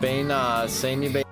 bem na semi bem.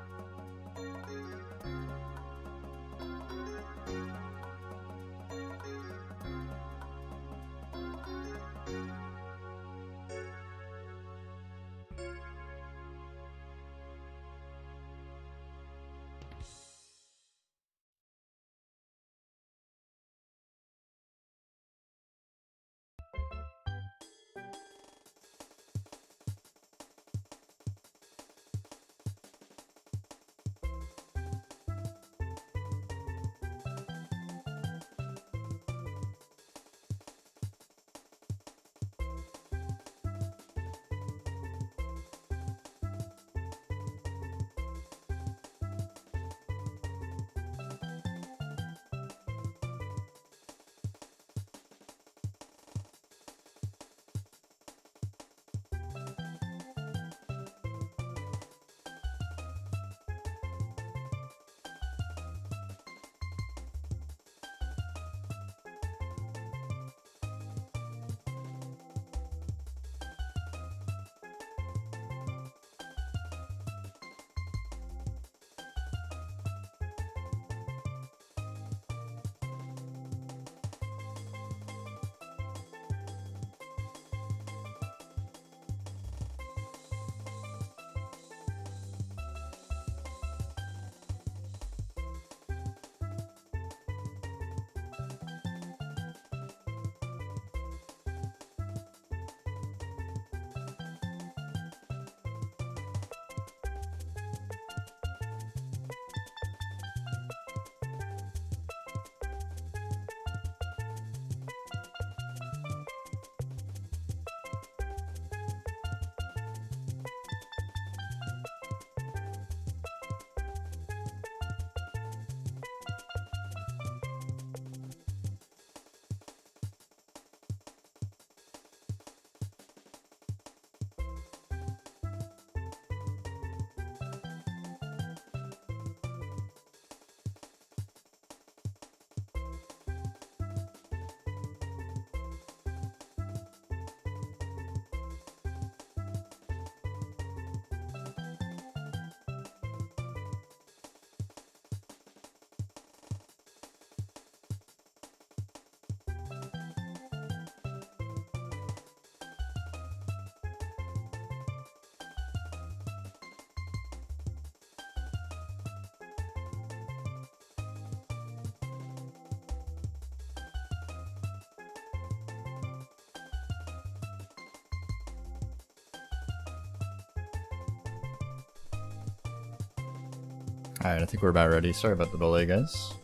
Alright, I think we're about ready. Sorry about the delay, guys.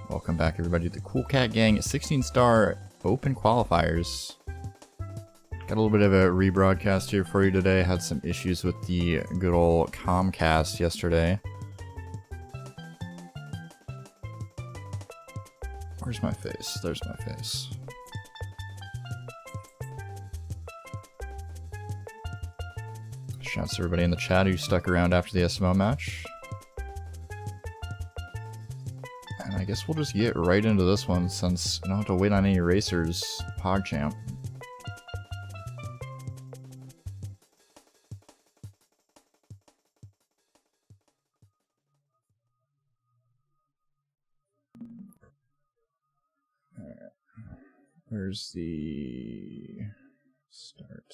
Welcome back, everybody, to the Cool Cat Gang 16-star Open Qualifiers. Got a little bit of a rebroadcast here for you today. Had some issues with the good old Comcast yesterday. Where's my face? There's my face. Shouts to everybody in the chat who stuck around after the SMO match. And I guess we'll just get right into this one since I don't have to wait on any racers. PogChamp. Alright. Where's the start?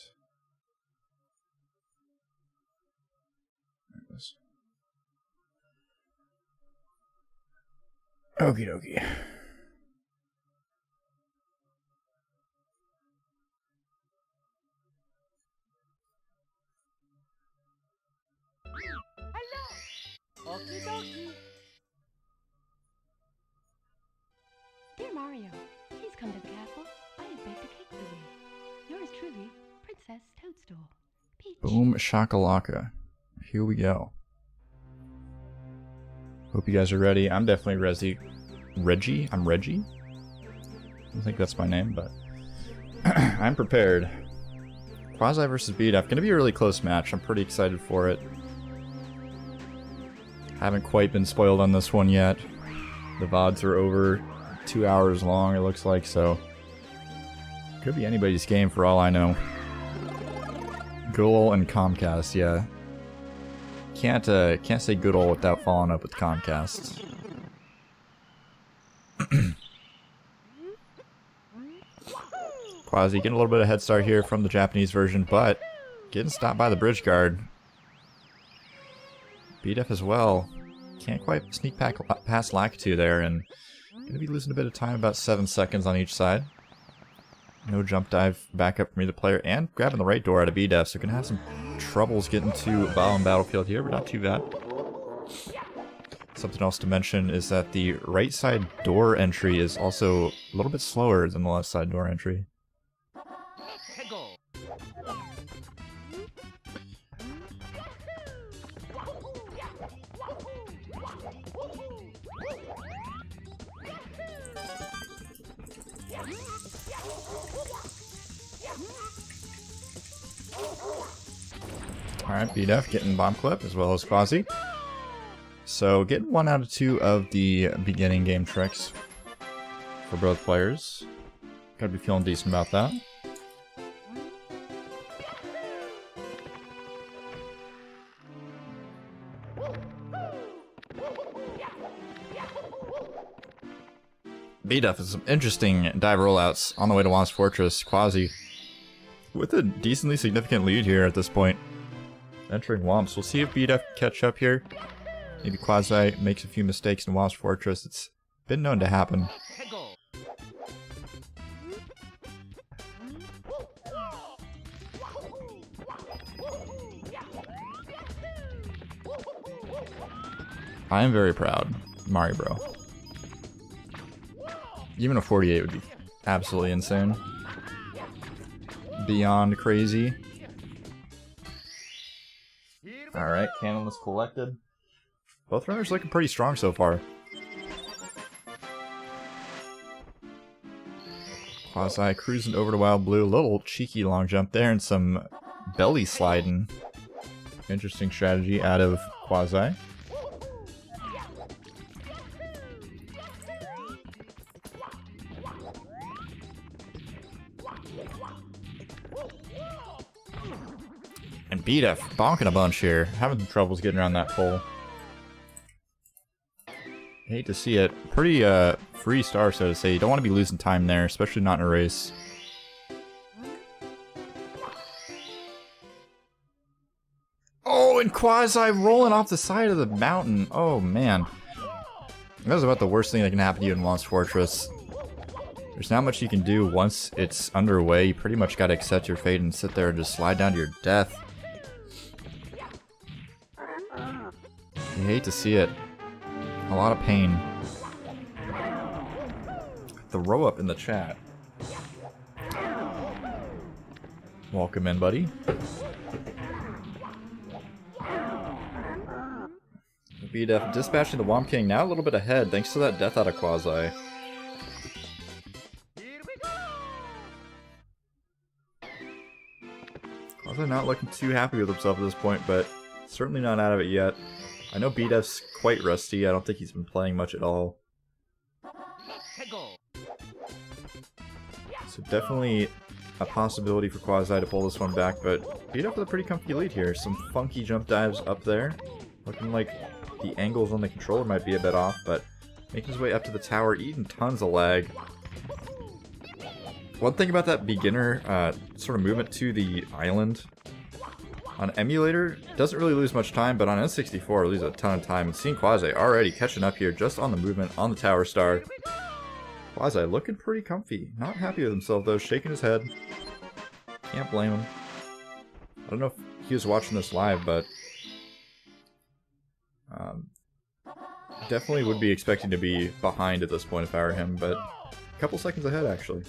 Okie dokie. Hello. Okie dokie. Dear Mario, please come to the castle. I have baked a cake for you. Yours truly, Princess Toadstool. Peach. Boom shakalaka. Here we go. Hope you guys are ready. I'm definitely Reggie? I'm Reggie? I don't think that's my name, but I'm prepared. Quasi versus Bdef. Gonna be a really close match. I'm pretty excited for it. Haven't quite been spoiled on this one yet. The VODs are over 2 hours long, it looks like, so could be anybody's game for all I know. Good ol' and Comcast, yeah. Can't say good ol' without following up with Comcast. Quasi getting a little bit of head start here from the Japanese version, but getting stopped by the bridge guard. Bdef as well. Can't quite sneak past Lakitu there, and gonna be losing a bit of time, about 7 seconds on each side. No jump dive back up from either player, and grabbing the right door out of Bdef, so gonna have some troubles getting to bottom battlefield here, but not too bad. Something else to mention is that the right side door entry is also a little bit slower than the left side door entry. Alright, Bdef getting bomb clip as well as Quasi. So getting 1 out of 2 of the beginning game tricks for both players. Gotta be feeling decent about that. Bdef has some interesting dive rollouts on the way to Lost Fortress. Quasi with a decently significant lead here at this point. Entering Womps. We'll see if Bdef can catch up here. Maybe Quasi makes a few mistakes in Wasp Fortress. It's been known to happen. I am very proud, Mario Bro. Even a 48 would be absolutely insane. Beyond crazy. Alright, cannon was collected. Both runners looking pretty strong so far. Quasi cruising over to Wild Blue. Little cheeky long jump there and some belly sliding. Interesting strategy out of Quasi. And Bdef bonking a bunch here. Having some troubles getting around that pole. Hate to see it. Pretty free star, so to say. You don't want to be losing time there, especially not in a race. Oh, and Quasi rolling off the side of the mountain. Oh, man. That was about the worst thing that can happen to you in Lost Fortress. There's not much you can do once it's underway. You pretty much got to accept your fate and sit there and just slide down to your death. You hate to see it. A lot of pain. The row up in the chat. Welcome in, buddy. Bdef dispatching the Womp King, now a little bit ahead thanks to that death out of Quasi. Quasi not looking too happy with himself at this point, but certainly not out of it yet. I know Bdef's quite rusty, I don't think he's been playing much at all. So definitely a possibility for Quasi to pull this one back, but Bdef with a pretty comfy lead here. Some funky jump dives up there. Looking like the angles on the controller might be a bit off, but making his way up to the tower, eating tons of lag. One thing about that beginner sort of movement to the island, on emulator, doesn't really lose much time, but on SM64 loses a ton of time. And seeing Quasi already catching up here just on the movement on the tower star. Quasi looking pretty comfy. Not happy with himself though, shaking his head. Can't blame him. I don't know if he was watching this live, but definitely would be expecting to be behind at this point if I were him, but a couple seconds ahead actually.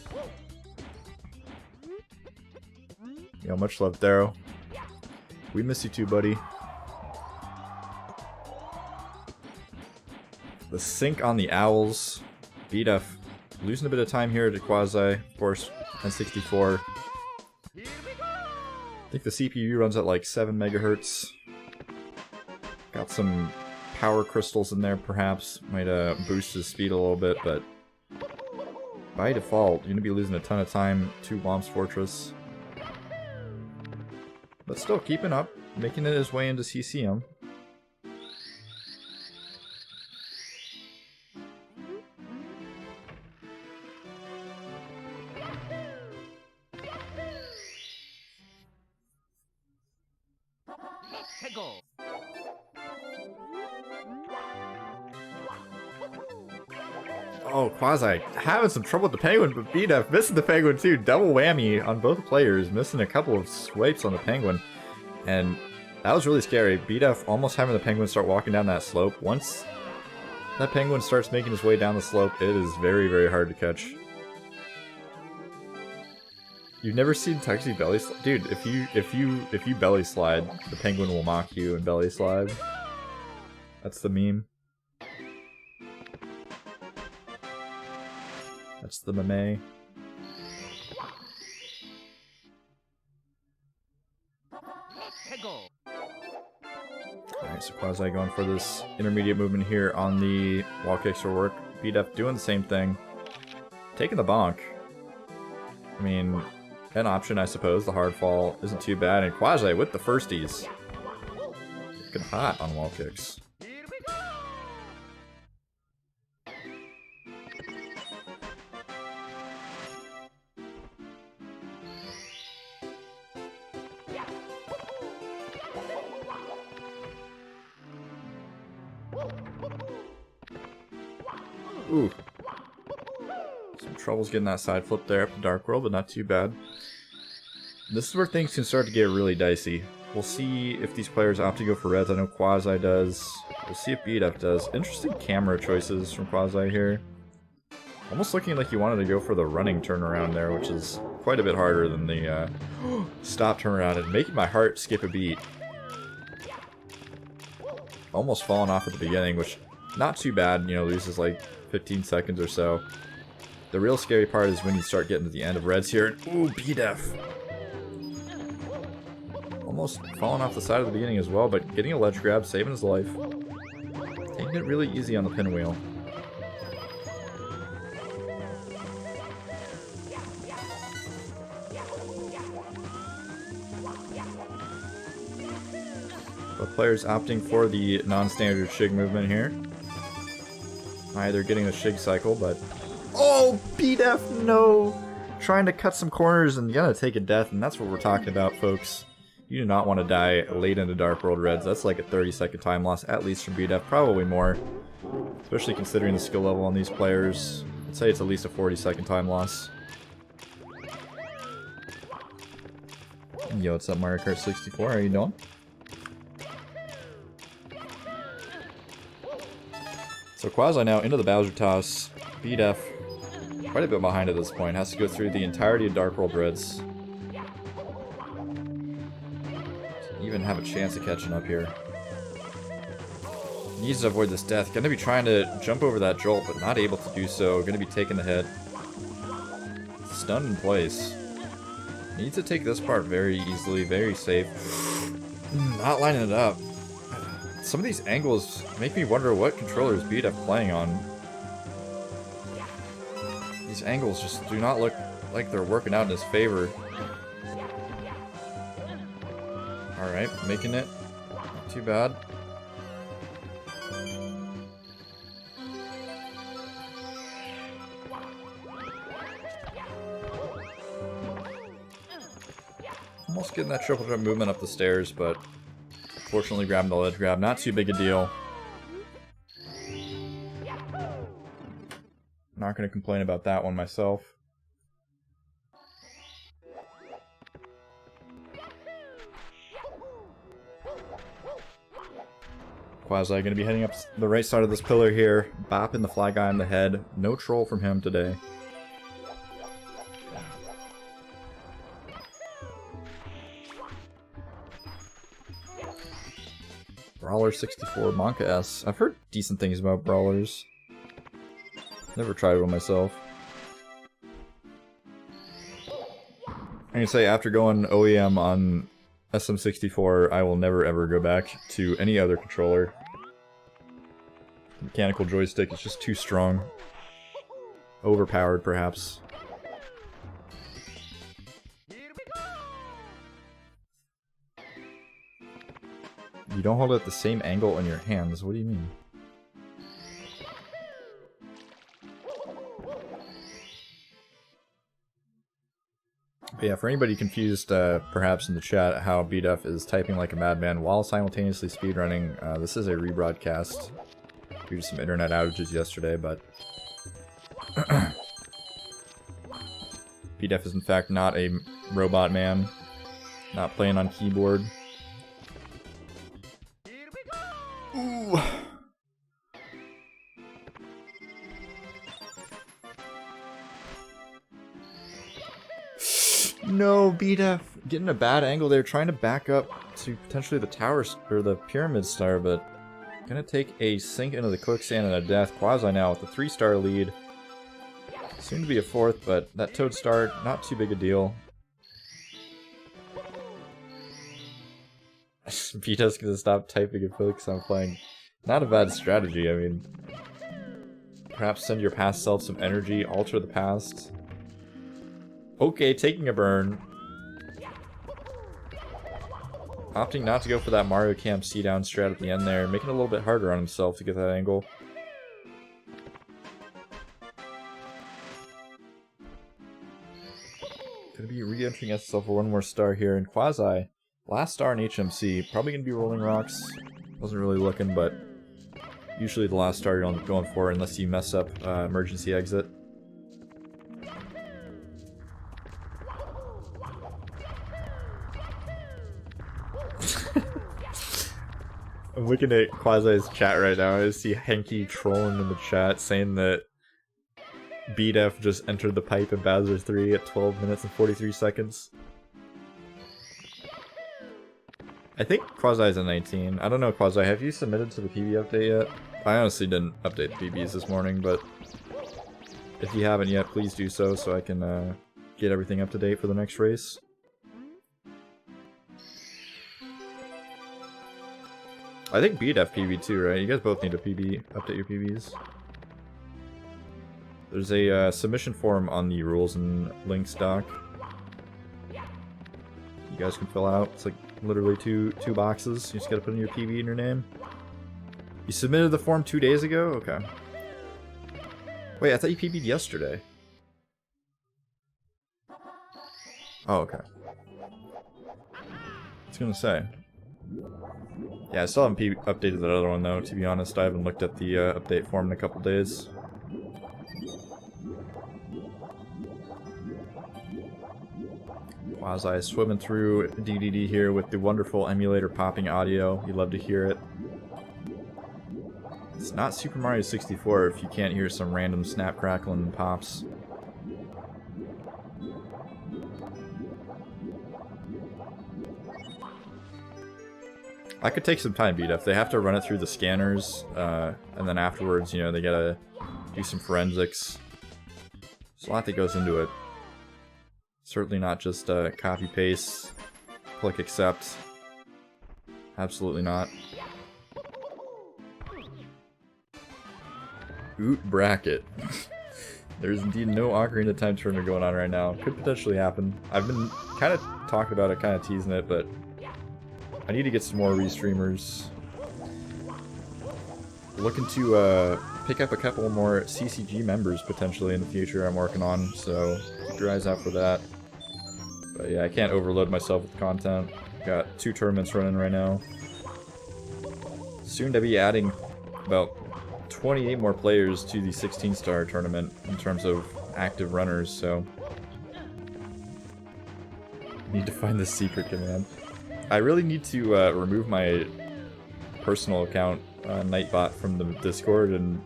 Yo, much love, Darrow. We miss you too, buddy. The sync on the owls. Bdef losing a bit of time here to Quasi, of course, SM64. I think the CPU runs at like 7 megahertz. Got some power crystals in there, perhaps. Might boost his speed a little bit, but by default, you're going to be losing a ton of time to Womp's Fortress. But still keeping up, making it his way into CCM. Oh, Quasi having some trouble with the Penguin, but Bdef missing the Penguin too. Double whammy on both players, missing a couple of swipes on the Penguin. And that was really scary. Bdef almost having the Penguin start walking down that slope. Once that Penguin starts making his way down the slope, it is very, very hard to catch. You've never seen Tuxie belly slide? Dude, if you belly slide, the Penguin will mock you and belly slide. That's the meme. That's the meme. Alright, so Quasi going for this intermediate movement here on the wall kicks for work. Bdef doing the same thing. Taking the bonk. I mean, an option, I suppose. The hard fall isn't too bad. And Quasi with the firsties. Looking hot on wall kicks. Ooh. Some troubles getting that side flip there up to Dark World, but not too bad. This is where things can start to get really dicey. We'll see if these players opt to go for reds. I know Quasi does. We'll see if Bdef does. Interesting camera choices from Quasi here. Almost looking like he wanted to go for the running turnaround there, which is quite a bit harder than the stop turnaround, and making my heart skip a beat. Almost falling off at the beginning, which not too bad, you know, loses like 15 seconds or so. The real scary part is when you start getting to the end of reds here. Ooh, Bdef. Almost falling off the side of the beginning as well, but getting a ledge grab, saving his life. Taking it really easy on the pinwheel. Both players opting for the non-standard Shig movement here. Either getting the Shig cycle, but... Oh, Bdef, no! Trying to cut some corners and gonna take a death, and that's what we're talking about, folks. You do not want to die late into Dark World Reds. That's like a 30-second time loss, at least from Bdef, probably more. Especially considering the skill level on these players. I'd say it's at least a 40-second time loss. Yo, what's up, Mario Kart 64? How you doing? So Quasi now into the Bowser toss. Bdef quite a bit behind at this point. Has to go through the entirety of Dark World Reds. To even have a chance of catching up here. Needs to avoid this death. Gonna be trying to jump over that jolt, but not able to do so. Gonna be taking the hit. Stunned in place. Needs to take this part very easily, very safe. Not lining it up. Some of these angles make me wonder what controller is Bdef playing on. These angles just do not look like they're working out in his favor. Alright, making it. Not too bad. Almost getting that triple jump movement up the stairs, but fortunately grabbing the ledge grab. Not too big a deal. Not going to complain about that one myself. Quasi going to be heading up the right side of this pillar here, bopping the fly guy in the head. No troll from him today. Brawler 64, Monka S. I've heard decent things about Brawlers. Never tried one myself. I'm gonna say, after going OEM on SM64, I will never ever go back to any other controller. Mechanical joystick is just too strong. Overpowered, perhaps. You don't hold it at the same angle in your hands. What do you mean? But yeah, for anybody confused, perhaps in the chat, how Bdef is typing like a madman while simultaneously speedrunning, this is a rebroadcast due to some internet outages yesterday, but Bdef is in fact not a robot man, not playing on keyboard. Ooh. No, Bdef getting a bad angle there, trying to back up to potentially the tower or the pyramid star, but gonna take a sink into the quicksand and a death. Quasi now with a 3-star lead. Soon to be a 4th, but that toad star, not too big a deal. Bdef's gonna stop typing and focus on playing. Not a bad strategy, I mean. Perhaps send your past self some energy, alter the past. Okay, taking a burn. Opting not to go for that Mario Camp C-down strat at the end there, making it a little bit harder on himself to get that angle. Gonna be re-entering SSL for one more star here, and Quasi, last star in HMC, probably gonna be Rolling Rocks. Wasn't really looking, but usually the last star you're going for unless you mess up emergency exit. I'm looking at Quasi's chat right now. I see Henky trolling in the chat saying that Bdef just entered the pipe in Bowser 3 at 12 minutes and 43 seconds. I think Quasi's a 19. I don't know, Quasi, have you submitted to the PB update yet? I honestly didn't update the PBs this morning, but if you haven't yet, please do so I can get everything up to date for the next race. I think Bdef PB too, right? You guys both need to update your PBs. There's a submission form on the rules and links doc. You guys can fill out. It's like literally two boxes. You just gotta put in your PB and your name. You submitted the form 2 days ago? Okay. Wait, I thought you PB'd yesterday. Oh, okay. I was gonna say. Yeah, I still haven't updated that other one though, to be honest. I haven't looked at the update form in a couple days. Quasi swimming through DDD here with the wonderful emulator popping audio. You love to hear it. It's not Super Mario 64 if you can't hear some random snap, crackle, and pops. I could take some time, Bdef. They have to run it through the scanners, and then afterwards, you know, they gotta do some forensics. There's a lot that goes into it. Certainly not just copy paste, click accept. Absolutely not. Oot bracket. There's indeed no Ocarina of Time tournament going on right now. Could potentially happen. I've been kind of talking about it, kind of teasing it, but I need to get some more restreamers. Looking to pick up a couple more CCG members potentially in the future I'm working on, so keep your eyes out for that. But yeah, I can't overload myself with content. Got 2 tournaments running right now. Soon to be adding about 28 more players to the 16-star tournament in terms of active runners, so need to find the secret command. I really need to remove my personal account, Nightbot, from the Discord and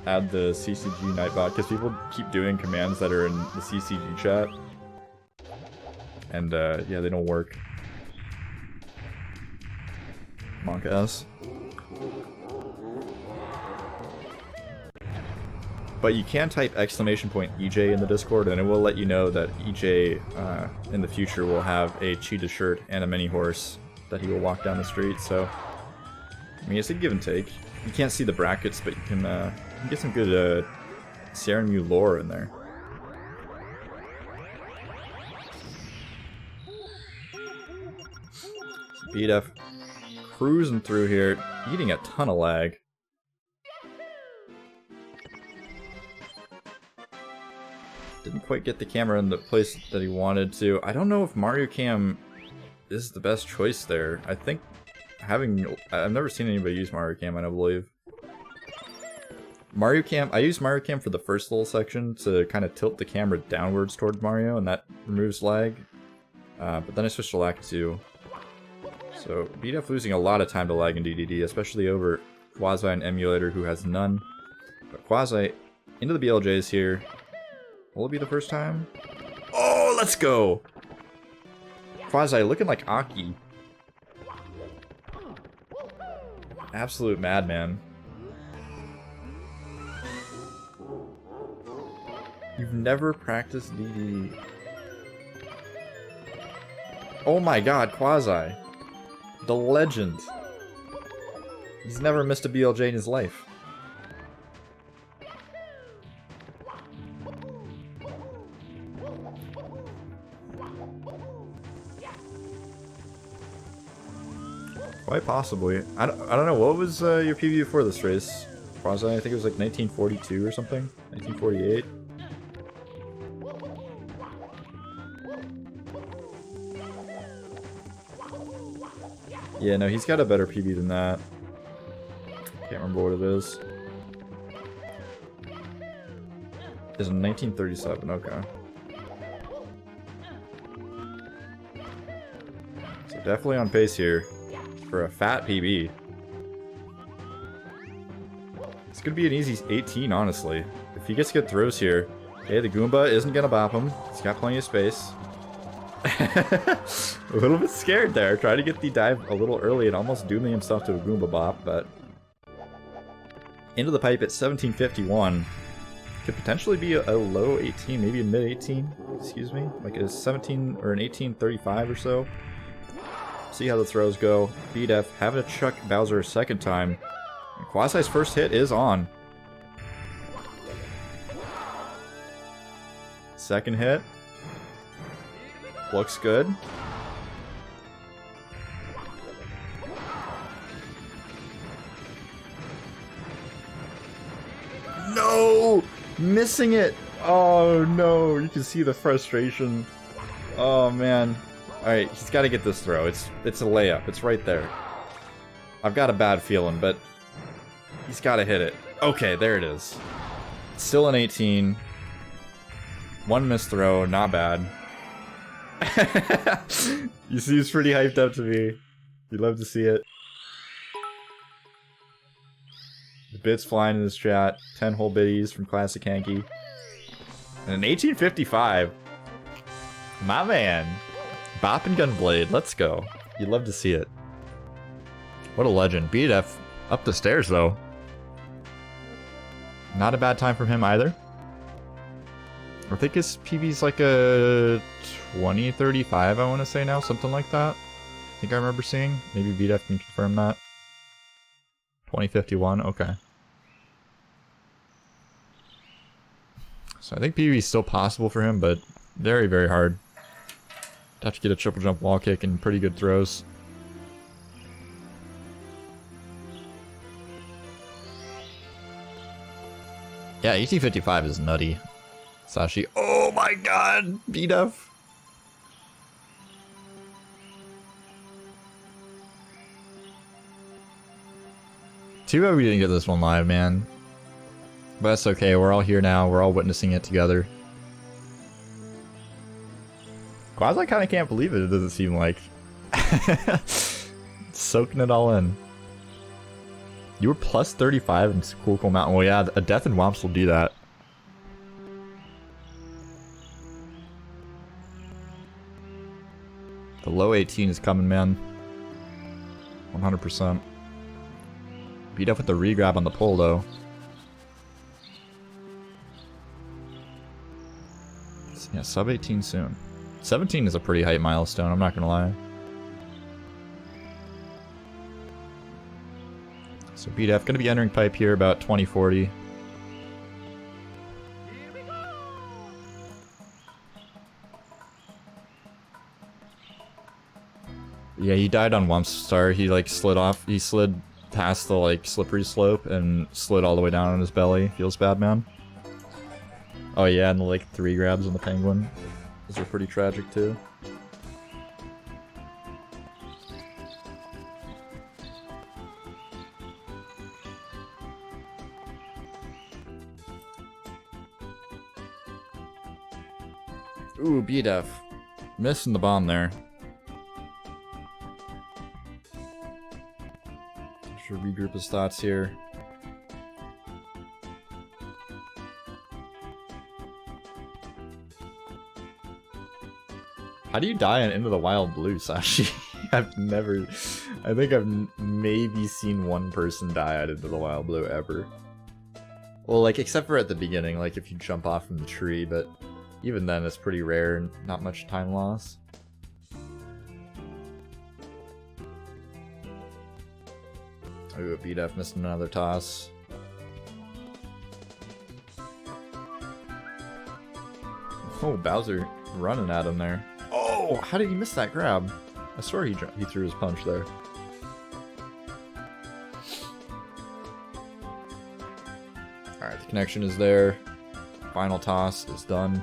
add the CCG Nightbot, because people keep doing commands that are in the CCG chat, and yeah, they don't work. Monka S. But you can type !EJ in the Discord, and it will let you know that EJ in the future will have a cheetah shirt and a mini horse that he will walk down the street. So, I mean, it's a give and take. You can't see the brackets, but you can get some good Sierra Mew lore in there. Bdef cruising through here, eating a ton of lag. Didn't quite get the camera in the place that he wanted to. I don't know if Mario Cam is the best choice there. I think having... I've never seen anybody use Mario Cam, I don't believe. Mario Cam... I used Mario Cam for the first little section to kind of tilt the camera downwards toward Mario, and that removes lag. But then I switched to lag 2. So, Bdef losing a lot of time to lag in DDD, especially over Quasi, an emulator who has none. But Quasi into the BLJs here. Will it be the first time? Oh, let's go! Quasi looking like Aki. Absolute madman. You've never practiced DD. Oh my god, Quasi. The legend. He's never missed a BLJ in his life. Quite possibly. I don't know, what was your PB before this race? Quasi, I think it was like 1942 or something? 1948? Yeah, no, he's got a better PB than that. Can't remember what it is. It's in 1937, okay. So definitely on pace here. For a fat PB. It's gonna be an easy 18, honestly. If he gets good throws here. Hey, the Goomba isn't gonna bop him. He's got plenty of space. A little bit scared there. Trying to get the dive a little early and almost dooming himself to a Goomba bop, but... Into the pipe at 1751. Could potentially be a low 18, maybe a mid 18. Excuse me. Like a 17 or an 1835 or so. See how the throws go. Bdef having to chuck Bowser a second time. And Quasi's first hit is on. Second hit. Looks good. No! Missing it! Oh no, you can see the frustration. Oh man. Alright, he's got to get this throw. It's a layup. It's right there. I've got a bad feeling, but he's got to hit it. Okay, there it is. Still an 18. One missed throw, not bad. You see, he's pretty hyped up to me. You'd love to see it. The bits flying in this chat. 10 whole biddies from Classic Hanky. And an 1855. My man. Bop and Gunblade. Let's go. You'd love to see it. What a legend. Bdef up the stairs, though. Not a bad time from him either. I think his PB's like a 2035, I want to say now. Something like that. I think I remember seeing. Maybe Bdef can confirm that. 2051, okay. So I think PB is still possible for him, but very, very hard. Have to get a triple jump wall kick and pretty good throws. Yeah, 1855 is nutty. Sashi. Oh my god! Bdef! Too bad we didn't get this one live, man. But that's okay, we're all here now, we're all witnessing it together. Quasi kinda can't believe it doesn't seem like. Soaking it all in. You were plus 35 in Cool Mountain. Well, yeah, a Death and Womps will do that. The low 18 is coming, man. 100%. Beat up with the regrab on the pull, though. Yeah, sub 18 soon. 17 is a pretty hype milestone, I'm not gonna lie. So Bdef gonna be entering pipe here about 2040. Yeah, he died on Wumps Star. He like slid off. He slid past the like slippery slope and slid all the way down on his belly. Feels bad, man. Oh yeah, and the like 3 grabs on the penguin. Those are pretty tragic too. Ooh, Bdef. Missing the bomb there. Should regroup his thoughts here. How do you die on Into the Wild Blue, Sashi? I've never... I think I've maybe seen one person die out Into the Wild Blue ever. Well, like, except for at the beginning, like if you jump off from the tree, but even then it's pretty rare and not much time loss. Ooh, Bdef missing another toss. Oh, Bowser running at him there. Oh, how did he miss that grab? I swear he threw his punch there. Alright, the connection is there. Final toss is done.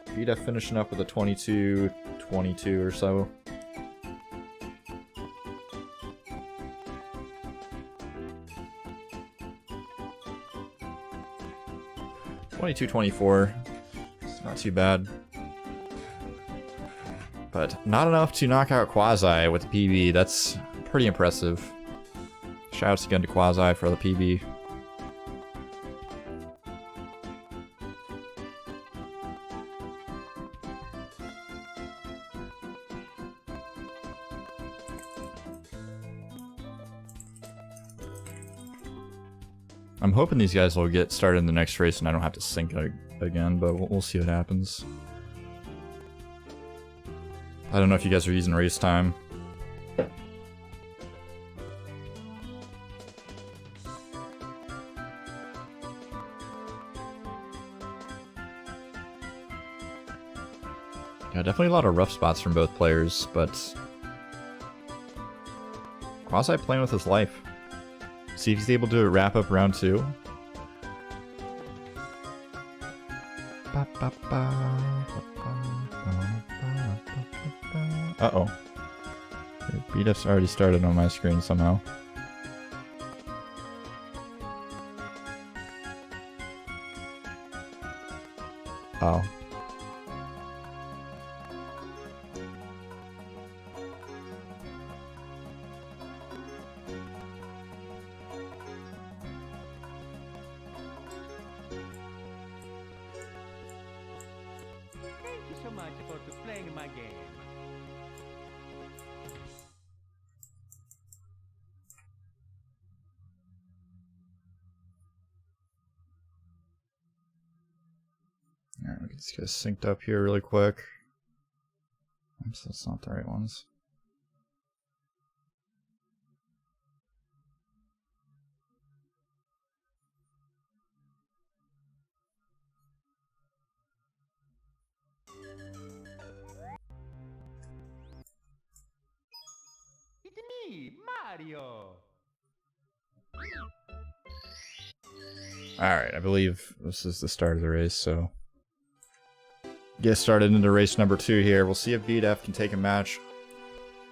Bdef finishing up with a 22-22 or so. 22-24. It's not too bad. But not enough to knock out Quasi with the PB. That's pretty impressive. Shoutouts again to Quasi for the PB. I'm hoping these guys will get started in the next race and I don't have to sync it again, but we'll see what happens. I don't know if you guys are using race time. Yeah, definitely a lot of rough spots from both players, but Quasi playing with his life. See if he's able to wrap up round 2. Uh-oh. Bdef's already started on my screen somehow. Oh. much for playing my game. Alright, we can just get synced up here really quick. Oops, that's not the right ones. It's me, Mario. Alright, I believe this is the start of the race, so... Get started into race number 2 here. We'll see if Bdef can take a match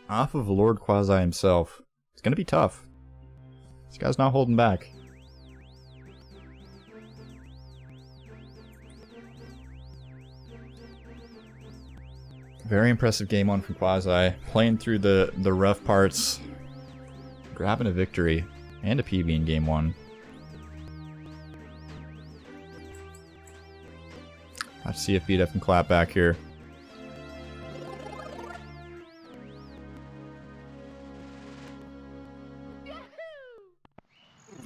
off of Lord Quasi himself. It's gonna be tough. This guy's not holding back. Very impressive game on from Quasi. Playing through the rough parts. Grabbing a victory. And a PB in game 1. Let's see if Bdef can clap back here.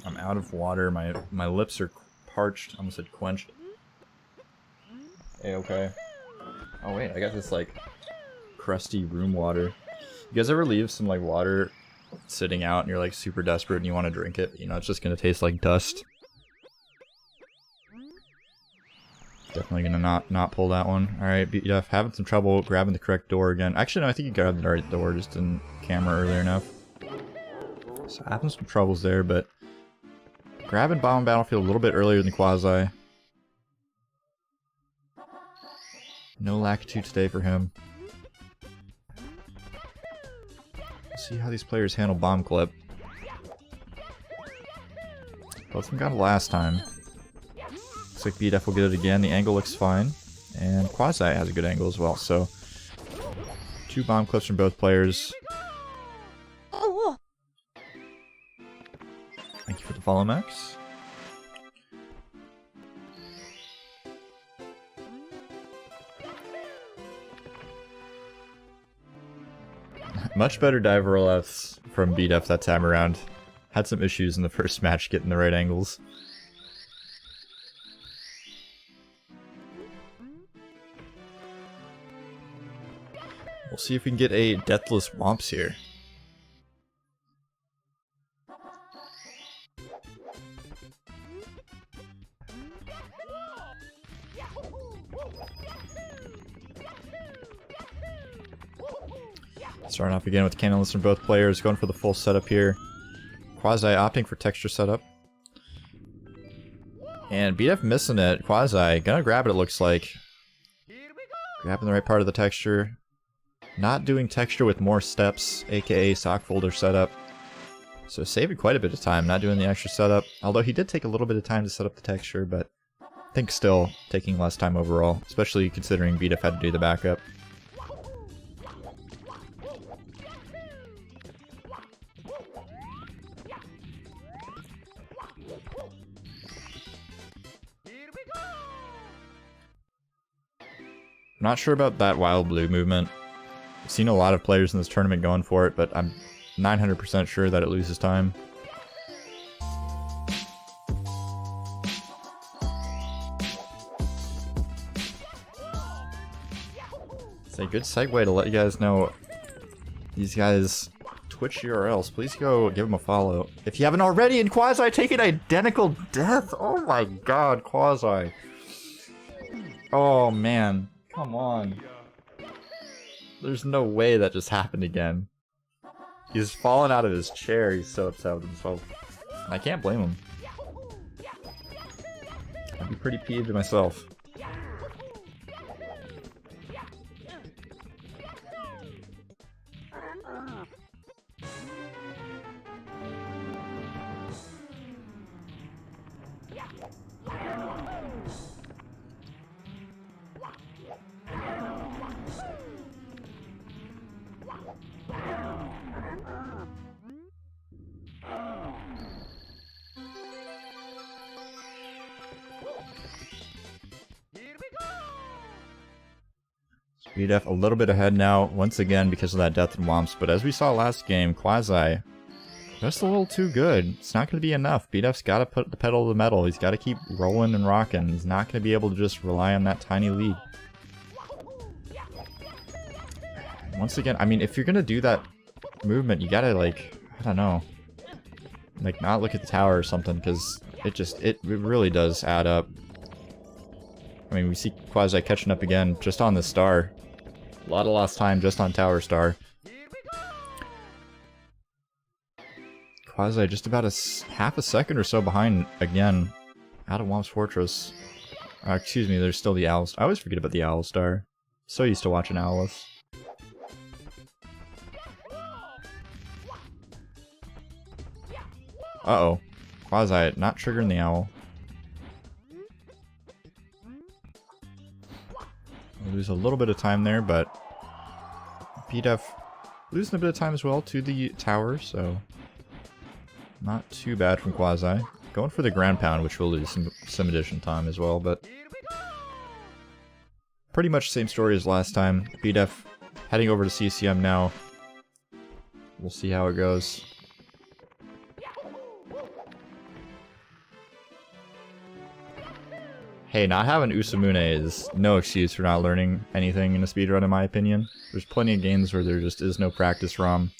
I'm out of water. My lips are parched. I almost said quenched. Hey, okay. Oh wait, I got this like crusty room water. You guys ever leave some like water sitting out and you're like super desperate and you want to drink it, but you know it's just gonna taste like dust? Definitely gonna not pull that one. Alright, Bdef having some trouble grabbing the correct door again. Actually, no, I think you grabbed the right door, just didn't camera earlier enough. So having some troubles there, but grabbing Bomb Battlefield a little bit earlier than Quasi. No Lakitu today for him. Let's see how these players handle Bomb Clip. Both of them got it last time. Looks like Bdef will get it again. The angle looks fine. And Quasi has a good angle as well. So, 2 bomb clips from both players. Thank you for the follow, Max. Much better dive rollouts from Bdef that time around. Had some issues in the first match getting the right angles. We'll see if we can get a deathless Womps here. Starting off again with cannonless from both players, going for the full setup here. Quasi opting for texture setup. And Bdef missing it. Quasi gonna grab it, it looks like. Grabbing the right part of the texture. Not doing texture with more steps, aka sock folder setup. So saving quite a bit of time, not doing the extra setup. Although he did take a little bit of time to set up the texture, but I think still taking less time overall, especially considering Bdef had to do the backup. I'm not sure about that Wild Blue movement. I've seen a lot of players in this tournament going for it, but I'm 900% sure that it loses time. It's a good segue to let you guys know these guys' Twitch URLs. Please go give them a follow. If you haven't already, and Quasi taking identical death! Oh my god, Quasi. Oh man. Come on. There's no way that just happened again. He's fallen out of his chair. He's so upset with himself. I can't blame him. I'd be pretty peeved myself. Bdef a little bit ahead now, once again because of that death and womps, but as we saw last game, Quasi just a little too good. It's not going to be enough. Bdef's got to put the pedal to the metal. He's got to keep rolling and rocking. He's not going to be able to just rely on that tiny lead. Once again, I mean, if you're going to do that movement, you got to, like, I don't know, like, not look at the tower or something, because it really does add up. I mean, we see Quasi catching up again just on the star. A lot of lost time just on tower star. Quasi just about half a second or so behind again. Out of Womp's Fortress. Excuse me, there's still the Owl. I always forget about the Owl Star. So used to watching Owlus. Uh-oh. Quasi not triggering the Owl. We'll lose a little bit of time there, but Bdef losing a bit of time as well to the tower, so not too bad from Quasi. Going for the ground pound, which will lose some additional time as well, but pretty much same story as last time. Bdef heading over to CCM now. We'll see how it goes. Hey, not having Usamune is no excuse for not learning anything in a speedrun, in my opinion. There's plenty of games where there just is no practice ROM.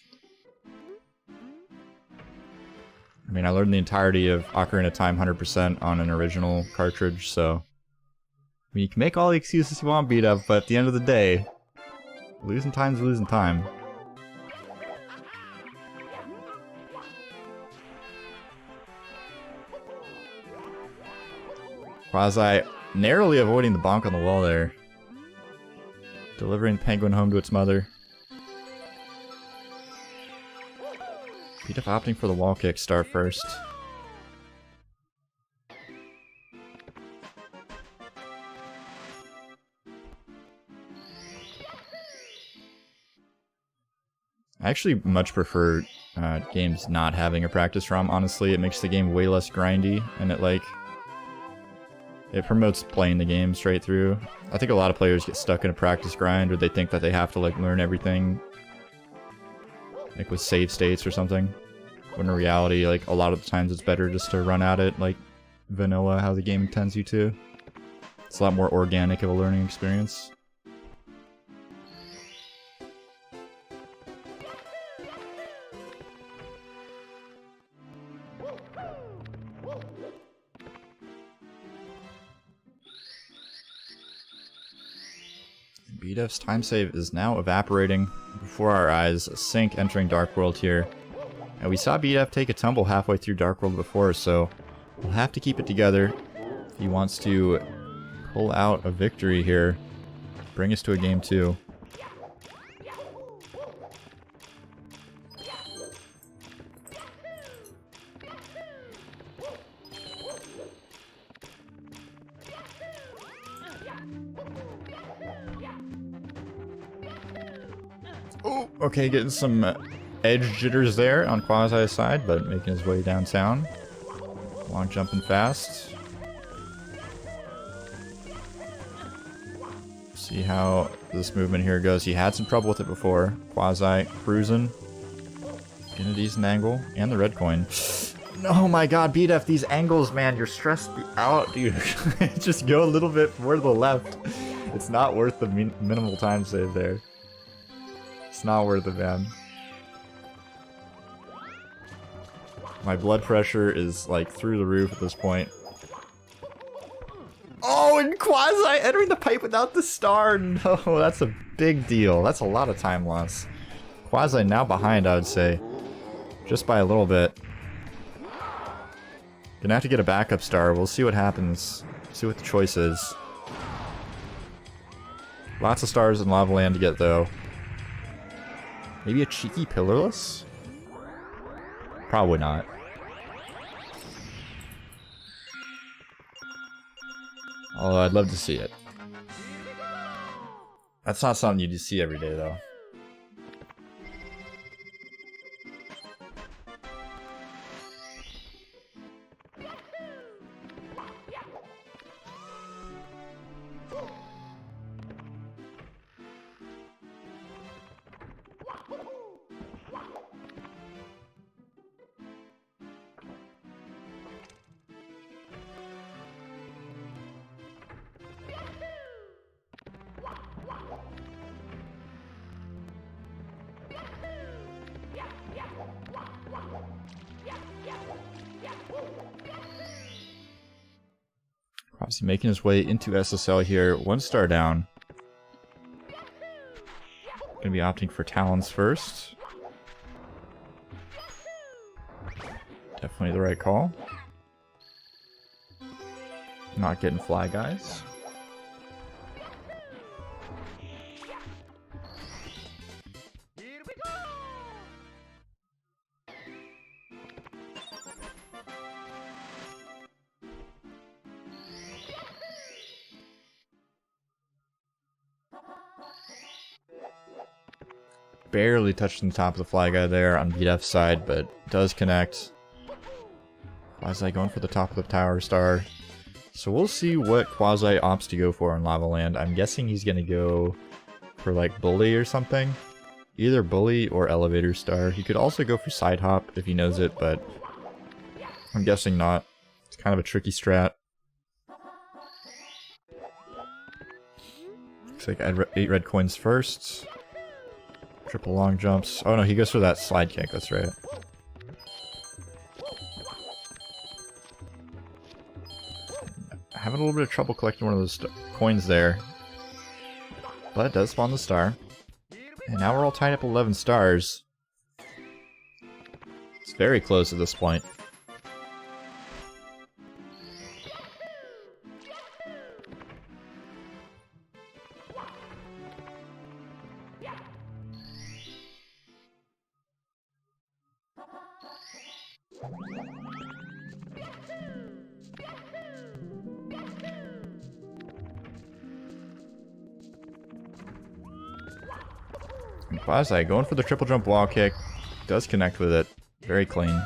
I mean, I learned the entirety of Ocarina of Time 100% on an original cartridge, so I mean, you can make all the excuses you want, Bdef, but at the end of the day, losing time's losing time. Quasi narrowly avoiding the bonk on the wall there. Delivering Penguin home to its mother. Bdef opting for the wall kick start first. I actually much prefer games not having a practice ROM, honestly. It makes the game way less grindy, and it promotes playing the game straight through. I think a lot of players get stuck in a practice grind, or they think that they have to like learn everything, like with save states or something. When in reality, like a lot of the times it's better just to run at it like vanilla, how the game intends you to. It's a lot more organic of a learning experience. Bdef's time save is now evaporating before our eyes. Sync entering Dark World here. And we saw Bdef take a tumble halfway through Dark World before, so we'll have to keep it together if he wants to pull out a victory here. Bring us to a game 2. Oh, okay, getting some edge jitters there on Quasi's side, but making his way downtown. Long jumping fast. See how this movement here goes. He had some trouble with it before. Quasi cruising. Getting a decent angle. And the red coin. Oh my god, Bdef, these angles, man, you're stressed me out, dude. Just go a little bit more to the left. It's not worth the minimal time save there. It's not worth it, man. My blood pressure is like through the roof at this point. Oh, and Quasi entering the pipe without the star. No, that's a big deal. That's a lot of time loss. Quasi now behind, I would say. Just by a little bit. Gonna have to get a backup star. We'll see what happens. See what the choice is. Lots of stars in Lava Land to get, though. Maybe a cheeky pillarless? Probably not. Although I'd love to see it. That's not something you just see every day, though. Obviously making his way into SSL here. 1 star down. Gonna be opting for Talons first. Definitely the right call. Not getting Fly Guys. Barely touching the top of the Fly Guy there on Bdef's side, but does connect. Quasi going for the top of the tower star. So we'll see what Quasi opts to go for in Lava Land. I'm guessing he's going to go for like Bully or something. Either Bully or Elevator Star. He could also go for Side Hop if he knows it, but I'm guessing not. It's kind of a tricky strat. Looks like I had 8 red coins first. Triple long jumps. Oh no, he goes for that slide kick, that's right. Having a little bit of trouble collecting one of those coins there. But it does spawn the star. And now we're all tied up 11 stars. It's very close at this point. Quasi going for the triple jump wall kick. Does connect with it. Very clean.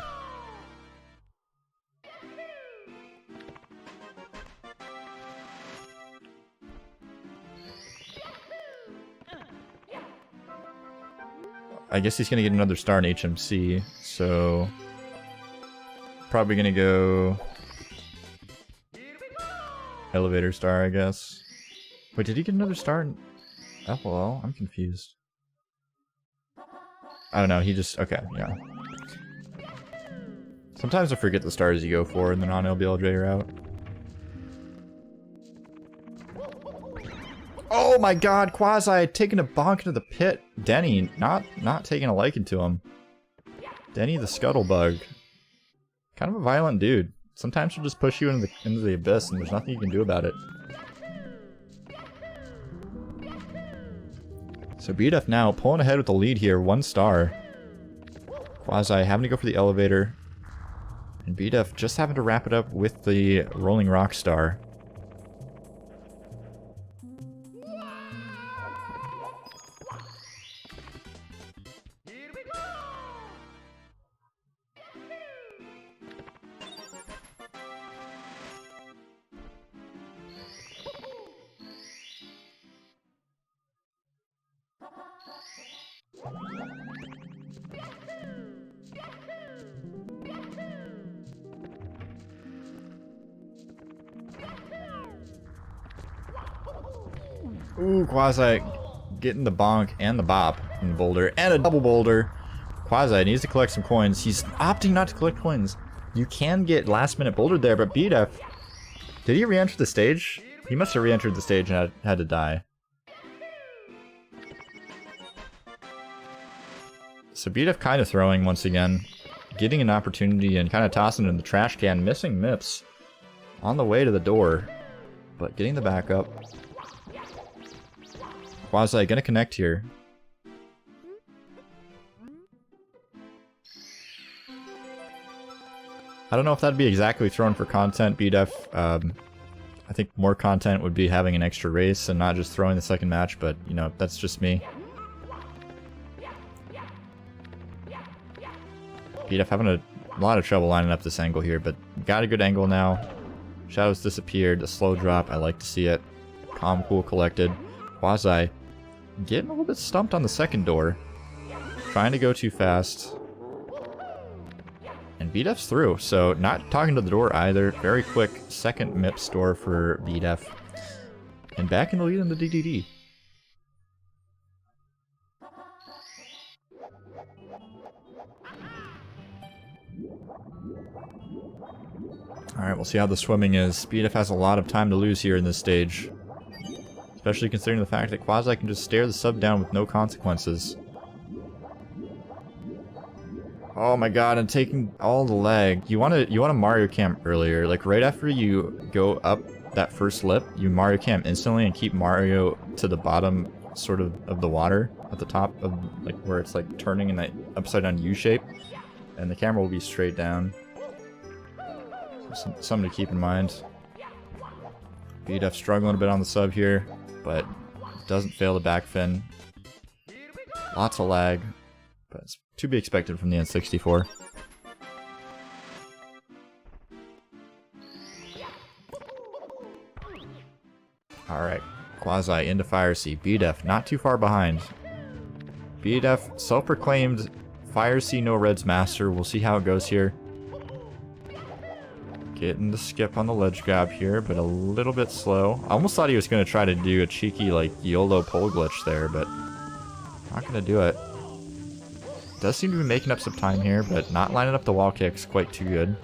I guess he's going to get another star in HMC, so probably going to go Elevator Star, I guess. Wait, did he get another star in FLL? I'm confused. I don't know, he just... okay, yeah. Sometimes I forget the stars you go for in the non-LBLJ route. Oh my god, Quasi taking a bonk into the pit. Denny, not taking a liking to him. Denny the Scuttlebug. Kind of a violent dude. Sometimes she'll just push you into the abyss and there's nothing you can do about it. So Bdef now pulling ahead with the lead here, 1 star. Quasi having to go for the elevator. And Bdef just having to wrap it up with the Rolling Rock Star. Ooh, Quasi getting the bonk and the bop in the boulder, and a double boulder. Quasi needs to collect some coins. He's opting not to collect coins. You can get last minute bouldered there, but Bdef, did he re-enter the stage? He must have re-entered the stage and had to die. So Bdef kind of throwing once again, getting an opportunity and kind of tossing it in the trash can, missing MIPS on the way to the door, but getting the backup. Quasi gonna connect here. I don't know if that'd be exactly thrown for content, Bdef. I think more content would be having an extra race and not just throwing the second match, but, you know, that's just me. Bdef having a lot of trouble lining up this angle here, but got a good angle now. Shadows disappeared, a slow drop, I like to see it. Calm, cool, collected. Quasi getting a little bit stumped on the second door. Trying to go too fast. And Bdef's through, so not talking to the door either. Very quick second MIPS door for Bdef. And back in the lead in the DDD. Alright, we'll see how the swimming is. Bdef has a lot of time to lose here in this stage. Especially considering the fact that Quasi can just stare the sub down with no consequences. Oh my god, I'm taking all the lag. You want to Mario Camp earlier. Like right after you go up that first lip, you Mario Camp instantly and keep Mario to the bottom sort of the water at the top of like where it's like turning in that upside down U shape, and the camera will be straight down. So something to keep in mind. Bdef struggling a bit on the sub here, but doesn't fail the back fin. Lots of lag, but it's to be expected from the N64. Alright, Quasi into Fire Sea. Bdef not too far behind. Bdef, self-proclaimed Fire Sea no Reds master. We'll see how it goes here. Getting the skip on the ledge grab here, but a little bit slow. I almost thought he was going to try to do a cheeky like YOLO pole glitch there, but not going to do it. Does seem to be making up some time here, but not lining up the wall kicks quite too good.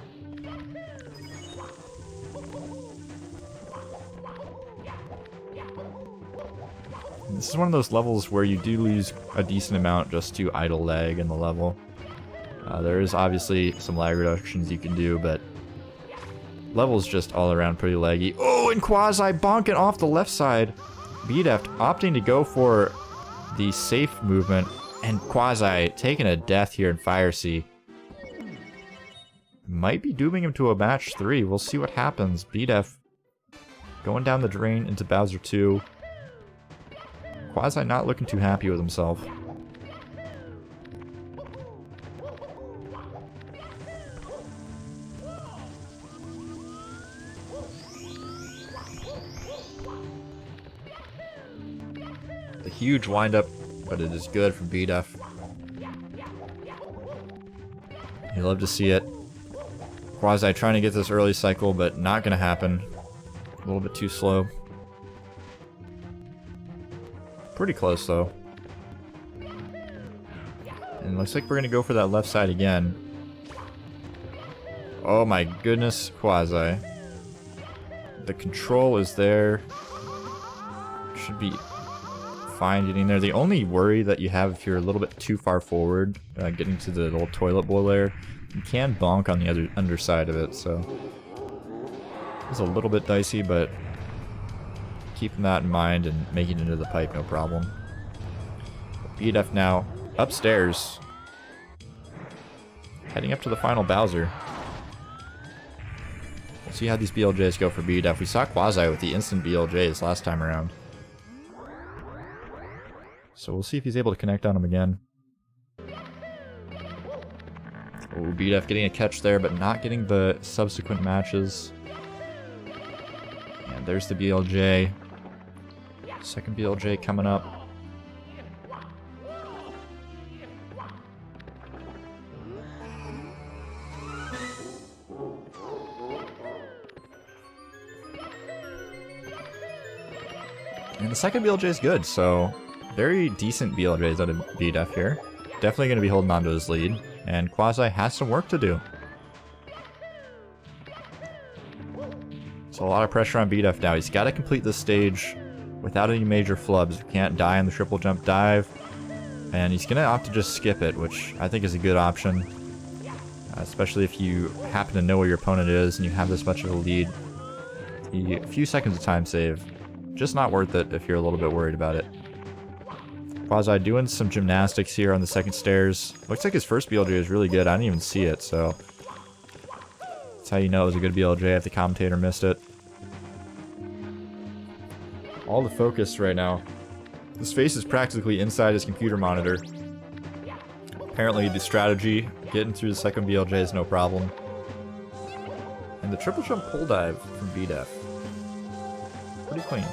This is one of those levels where you do lose a decent amount just to idle lag in the level. There is obviously some lag reductions you can do, but level's just all around pretty laggy. Oh, and Quasi bonking off the left side. Bdef opting to go for the safe movement, and Quasi taking a death here in Fire Sea. Might be dooming him to a match 3. We'll see what happens. Bdef going down the drain into Bowser 2. Quasi not looking too happy with himself. The huge windup, but it is good from Bdef. You love to see it. Quasi trying to get this early cycle, but not going to happen. A little bit too slow. Pretty close though. And looks like we're going to go for that left side again. Oh my goodness, Quasi. The control is there. Should be fine getting there. The only worry that you have if you're a little bit too far forward, getting to the little toilet bowl there, you can bonk on the other underside of it, so it's a little bit dicey, but keeping that in mind and making it into the pipe, no problem. Bdef now upstairs, heading up to the final Bowser. We'll see how these BLJs go for Bdef. We saw Quasi with the instant BLJs last time around, so we'll see if he's able to connect on him again. Oh, Bdef getting a catch there, but not getting the subsequent matches. And there's the BLJ. Second BLJ coming up. And the second BLJ is good, so very decent BLJs out of Bdef here. Definitely going to be holding on to his lead, and Quasi has some work to do. So a lot of pressure on Bdef now. He's got to complete this stage without any major flubs. He can't die on the triple jump dive, and he's going to opt to just skip it, which I think is a good option. Especially if you happen to know where your opponent is and you have this much of a lead. A few seconds of time save. Just not worth it if you're a little bit worried about it. Quasi doing some gymnastics here on the second stairs. Looks like his first BLJ is really good. I didn't even see it, so that's how you know it was a good BLJ if the commentator missed it. All the focus right now. His face is practically inside his computer monitor. Apparently the strategy, getting through the second BLJ is no problem. And the triple jump pull dive from Bdef. Pretty clean.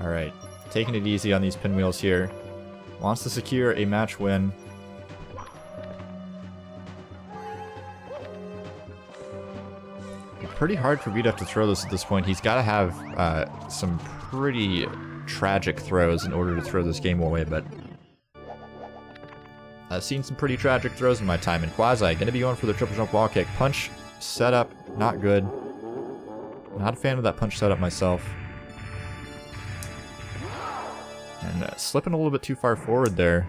Alright, taking it easy on these pinwheels here. Wants to secure a match win. Pretty hard for Bdef to throw this at this point. He's got to have some pretty tragic throws in order to throw this game away, but I've seen some pretty tragic throws in my time, and Quasi gonna be going for the triple jump wall kick. Punch setup, not good. Not a fan of that punch setup myself. And slipping a little bit too far forward there.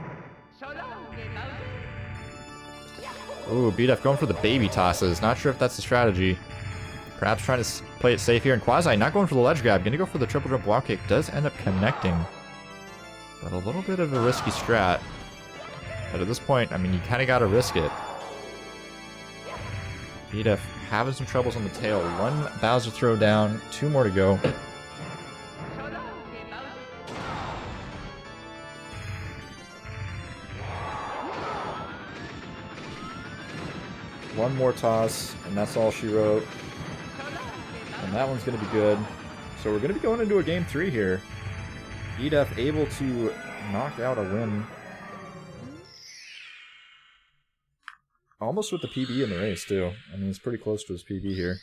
Ooh, Bdef going for the baby tosses. Not sure if that's the strategy. Perhaps trying to play it safe here. And Quasi not going for the ledge grab. Gonna go for the triple jump wall kick. Does end up connecting. But a little bit of a risky strat. But at this point, I mean, you kind of got to risk it. Bdef having some troubles on the tail. One Bowser throw down. 2 more to go. One more toss, and that's all she wrote. And that one's going to be good. So we're going to be going into a game 3 here. Bdef able to knock out a win. Almost with the PB in the race, too. I mean, he's pretty close to his PB here.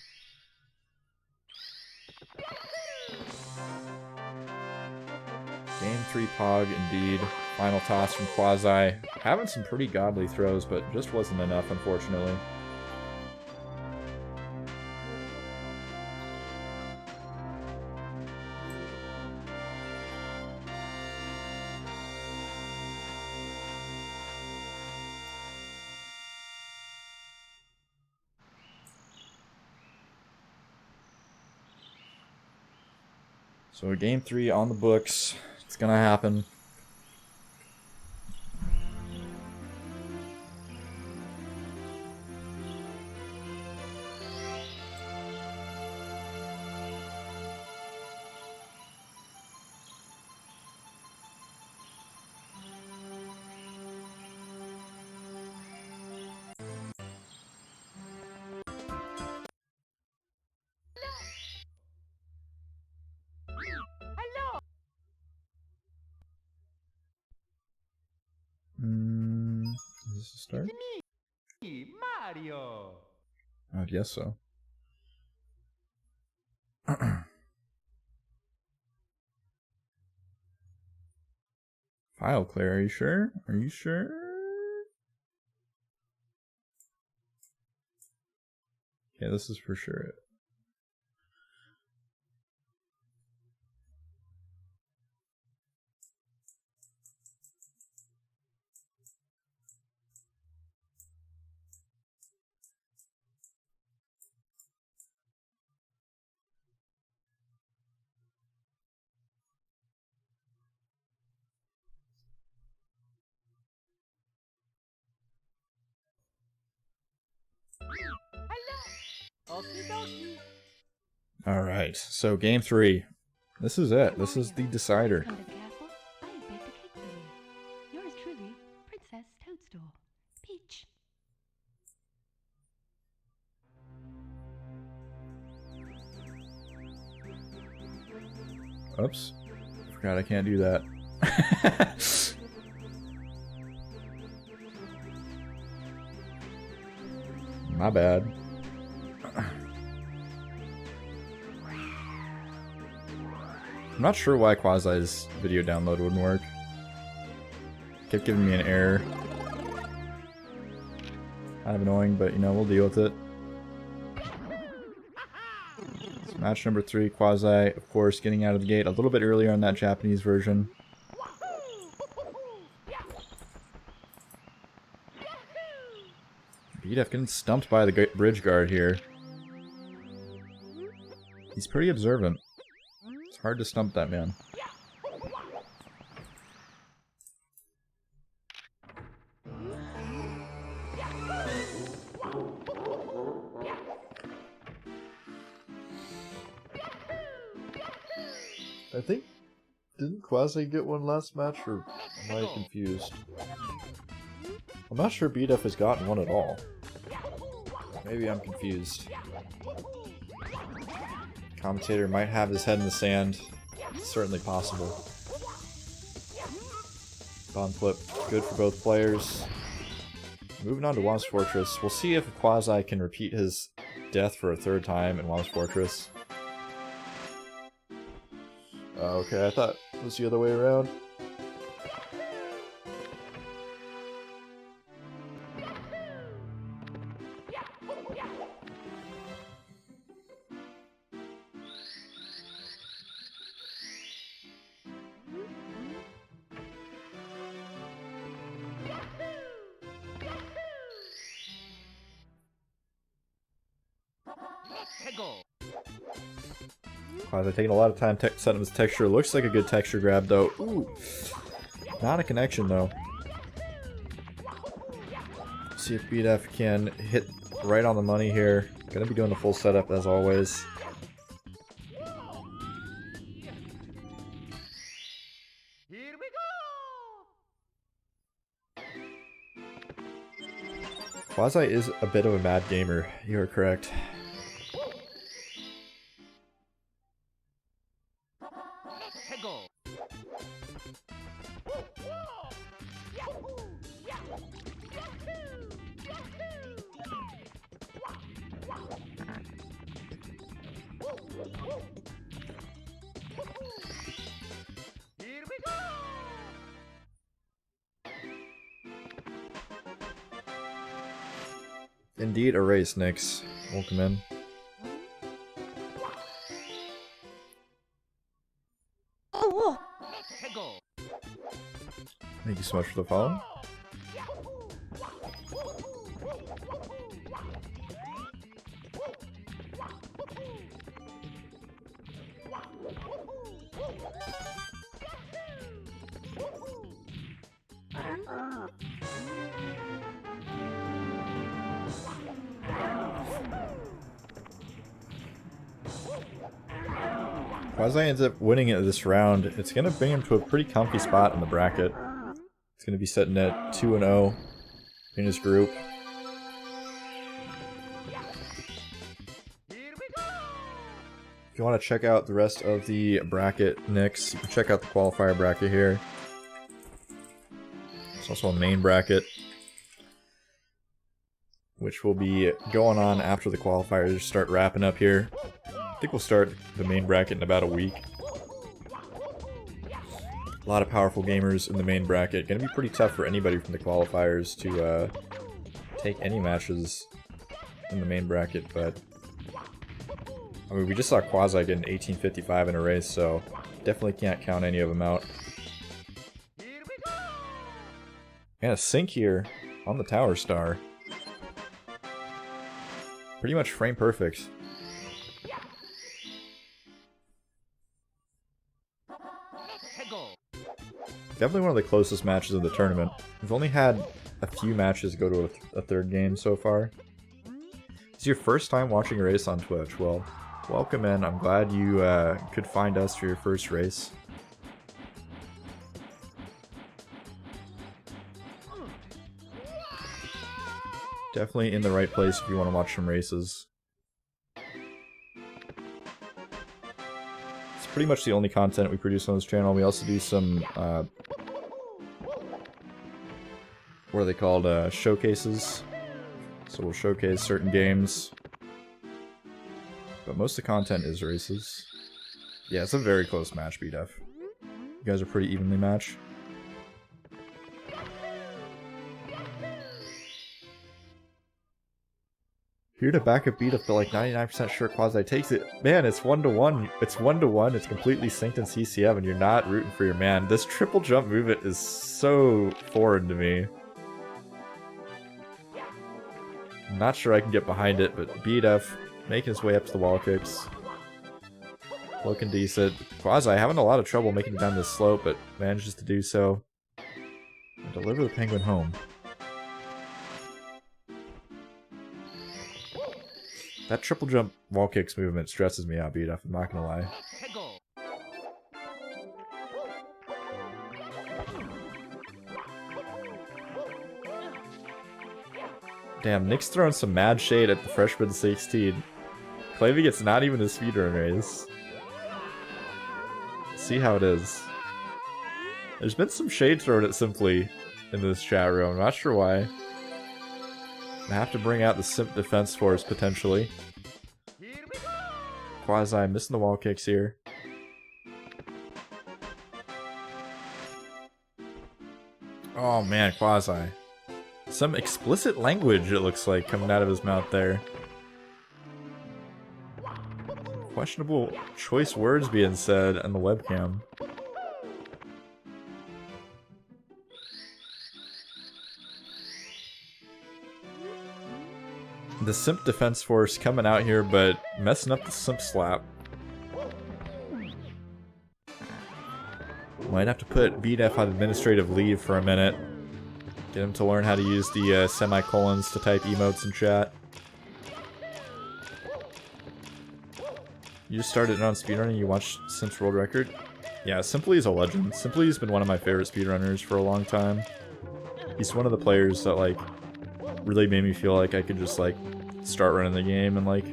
Game 3 Pog, indeed. Final toss from Quasi. Having some pretty godly throws, but just wasn't enough, unfortunately. So game 3 on the books. It's gonna happen. Is this a start? Me, Mario. I guess so. File clear, are you sure? Are you sure? Okay, this is for sure it. Alright, so game 3. This is it. This is the decider. Come to the castle. I have baked a cake for you. Yours truly, Princess Toadstool. Peach. Oops. Forgot I can't do that. My bad. I'm not sure why Quasi's video download wouldn't work. Kept giving me an error. Kind of annoying, but you know, we'll deal with it. So match number 3, Quasi, of course, getting out of the gate a little bit earlier on that Japanese version. Bdef getting stumped by the bridge guard here. He's pretty observant. It's hard to stump that man. I think... Didn't Quasi get one last match, or am I confused? I'm not sure Bdef has gotten one at all. Maybe I'm confused. Commentator might have his head in the sand. It's certainly possible. Bomb flip, good for both players. Moving on to Wom's Fortress. We'll see if Quasi can repeat his death for a 3rd time in Wom's Fortress. Okay, I thought it was the other way around. Quasi taking a lot of time setting his texture. Looks like a good texture grab though. Ooh. Not a connection though. See if Bdef can hit right on the money here. Gonna be doing the full setup as always. Here we go! Quasi is a bit of a mad gamer. You are correct. Here we go! Indeed, a race, Nix. Welcome in. Thank you so much for the follow. Quasi ends up winning it this round. It's going to bring him to a pretty comfy spot in the bracket. It's going to be sitting at 2-0 in his group. If you want to check out the rest of the bracket, Nix, you can check out the qualifier bracket here. There's also a main bracket, which will be going on after the qualifiers start wrapping up here. I think we'll start the main bracket in about a week. A lot of powerful gamers in the main bracket. Gonna be pretty tough for anybody from the qualifiers to take any matches in the main bracket, but I mean, we just saw Quasi get an 1855 in a race, so definitely can't count any of them out. And a sync here on the Tower Star. Pretty much frame perfect. Definitely one of the closest matches of the tournament. We've only had a few matches go to a third game so far. It's your first time watching a race on Twitch. Well, welcome in. I'm glad you could find us for your first race. Definitely in the right place if you want to watch some races. It's pretty much the only content we produce on this channel. We also do some what are they called? Showcases. So we'll showcase certain games. But most of the content is races. Yeah, it's a very close match, Bdef. You guys are pretty evenly matched. Here to back up Bdef, but like 99% sure Quasi takes it. Man, it's 1-1. It's 1-1. It's completely synced in CCM, and you're not rooting for your man. This triple jump movement is so foreign to me. I'm not sure I can get behind it, but Bdef making his way up to the wall kicks. Looking decent. Quasi having a lot of trouble making it down this slope, but manages to do so. And deliver the penguin home. That triple jump wall kicks movement stresses me out, Bdef, I'm not gonna lie. Damn, Nick's throwing some mad shade at the freshman 16. Claiming it's not even a speedrun race. See how it is. There's been some shade thrown at Simply in this chat room, I'm not sure why. I have to bring out the Simp defense force, potentially. Quasi missing the wall kicks here. Oh man, Quasi. Some explicit language, it looks like, coming out of his mouth there. Questionable choice words being said on the webcam. The Simp Defense Force coming out here, but messing up the Simp Slap. Might have to put Bdef on administrative leave for a minute. Get him to learn how to use the semicolons to type emotes in chat. You just started on speedrunning, you watched Simp's World Record? Yeah, Simply is a legend. Simply's been one of my favorite speedrunners for a long time. He's one of the players that, like, really made me feel like I could just, like, start running the game and, like,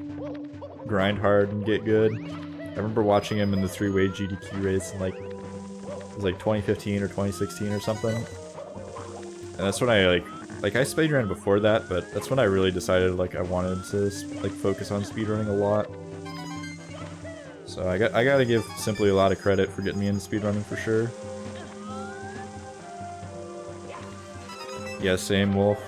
grind hard and get good. I remember watching him in the 3-way GDQ race in, like, it was like 2015 or 2016 or something. And that's when I, like I speedran before that, but that's when I really decided, like, I wanted to, like, focus on speedrunning a lot. So I gotta give Simply a lot of credit for getting me into speedrunning for sure. Yeah, same, Wolf.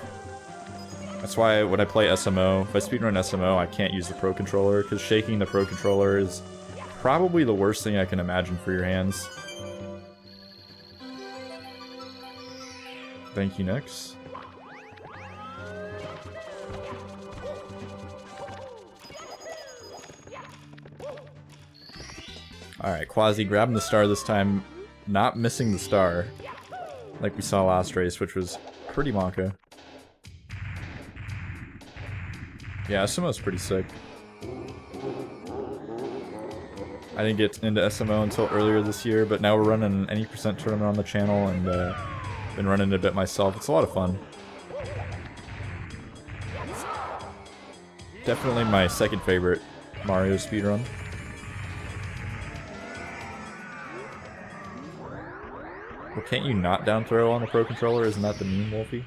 That's why when I play SMO, if I speedrun SMO, I can't use the Pro Controller, because shaking the Pro Controller is probably the worst thing I can imagine for your hands. Thank you, Nix. Alright, Quasi grabbing the star this time, not missing the star, like we saw last race, which was pretty monka. Yeah, SMO's pretty sick. I didn't get into SMO until earlier this year, but now we're running an any percent tournament on the channel, and been running it a bit myself. It's a lot of fun. Definitely my second favorite Mario speedrun. Well, can't you not down throw on the Pro Controller? Isn't that the meme, Wolfie?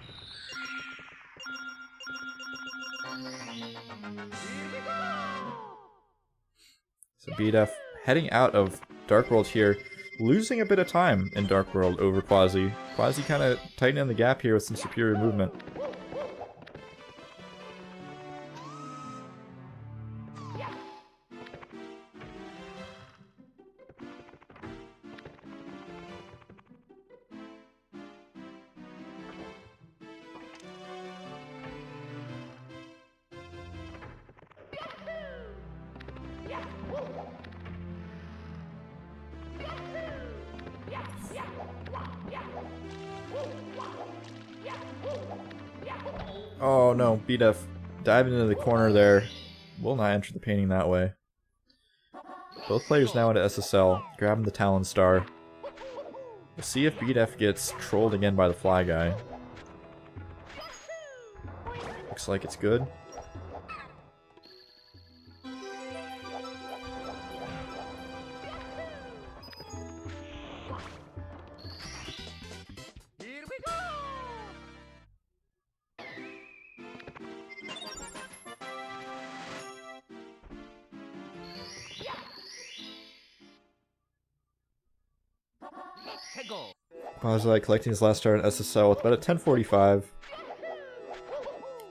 So Bdef heading out of Dark World here, losing a bit of time in Dark World over Quasi. Quasi kind of tightening the gap here with some superior movement. Oh no, Bdef diving into the corner there. Will not enter the painting that way. Both players now into SSL, grabbing the Talon Star. We'll see if Bdef gets trolled again by the Fly Guy. Looks like it's good. Quasi collecting his last star in SSL with about a 10:45.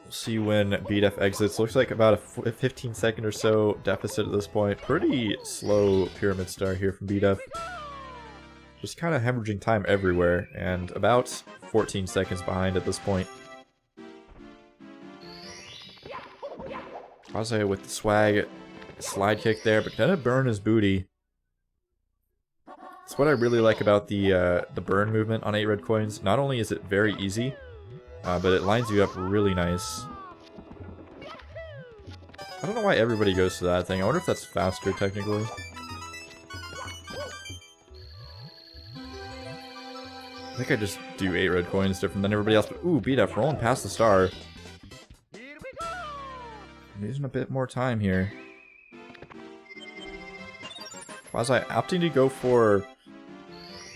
We'll see when Bdef exits. Looks like about a 15-second or so deficit at this point. Pretty slow pyramid star here from Bdef. Just kind of hemorrhaging time everywhere, and about 14 seconds behind at this point. Quasi with the swag slide kick there, but gonna burn his booty. That's what I really like about the burn movement on 8 red coins. Not only is it very easy, but it lines you up really nice. I don't know why everybody goes to that thing. I wonder if that's faster technically. I think I just do 8 red coins different than everybody else, but ooh, Bdef rolling past the star. I'm using a bit more time here. Quasi opting to go for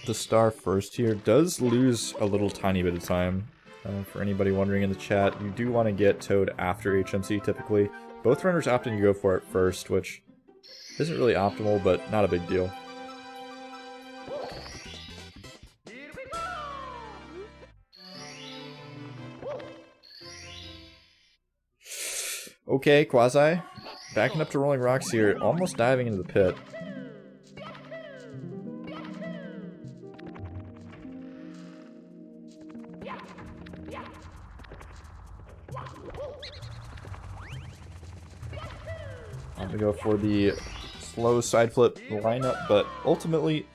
the star first here does lose a little tiny bit of time. For anybody wondering in the chat, you do want to get Toad after HMC typically. Both runners opting to go for it first, which isn't really optimal, but not a big deal. Okay, Quasi. Backing up to Rolling Rocks here, almost diving into the pit. gonna go for the slow side flip lineup, but ultimately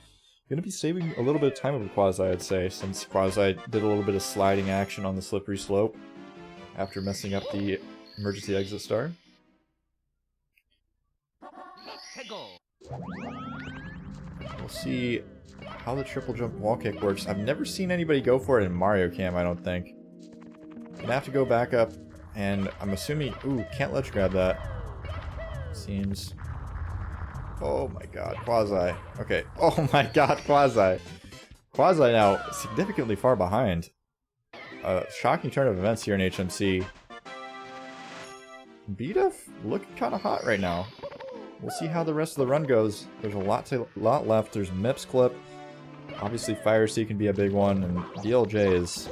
gonna be saving a little bit of time over Quasi, I'd say, since Quasi did a little bit of sliding action on the slippery slope after messing up the emergency exit star. We'll see how the triple jump wall kick works. I've never seen anybody go for it in Mario Cam, I don't think. Gonna have to go back up, and I'm assuming... Ooh, can't ledge grab that. Seems... Oh my god, Quasi. Okay. Oh my god, Quasi. Quasi now significantly far behind. Shocking turn of events here in HMC. Bdef looking kind of hot right now. We'll see how the rest of the run goes. There's a lot left. There's Mips clip. Obviously Fire C can be a big one, and DLJ is...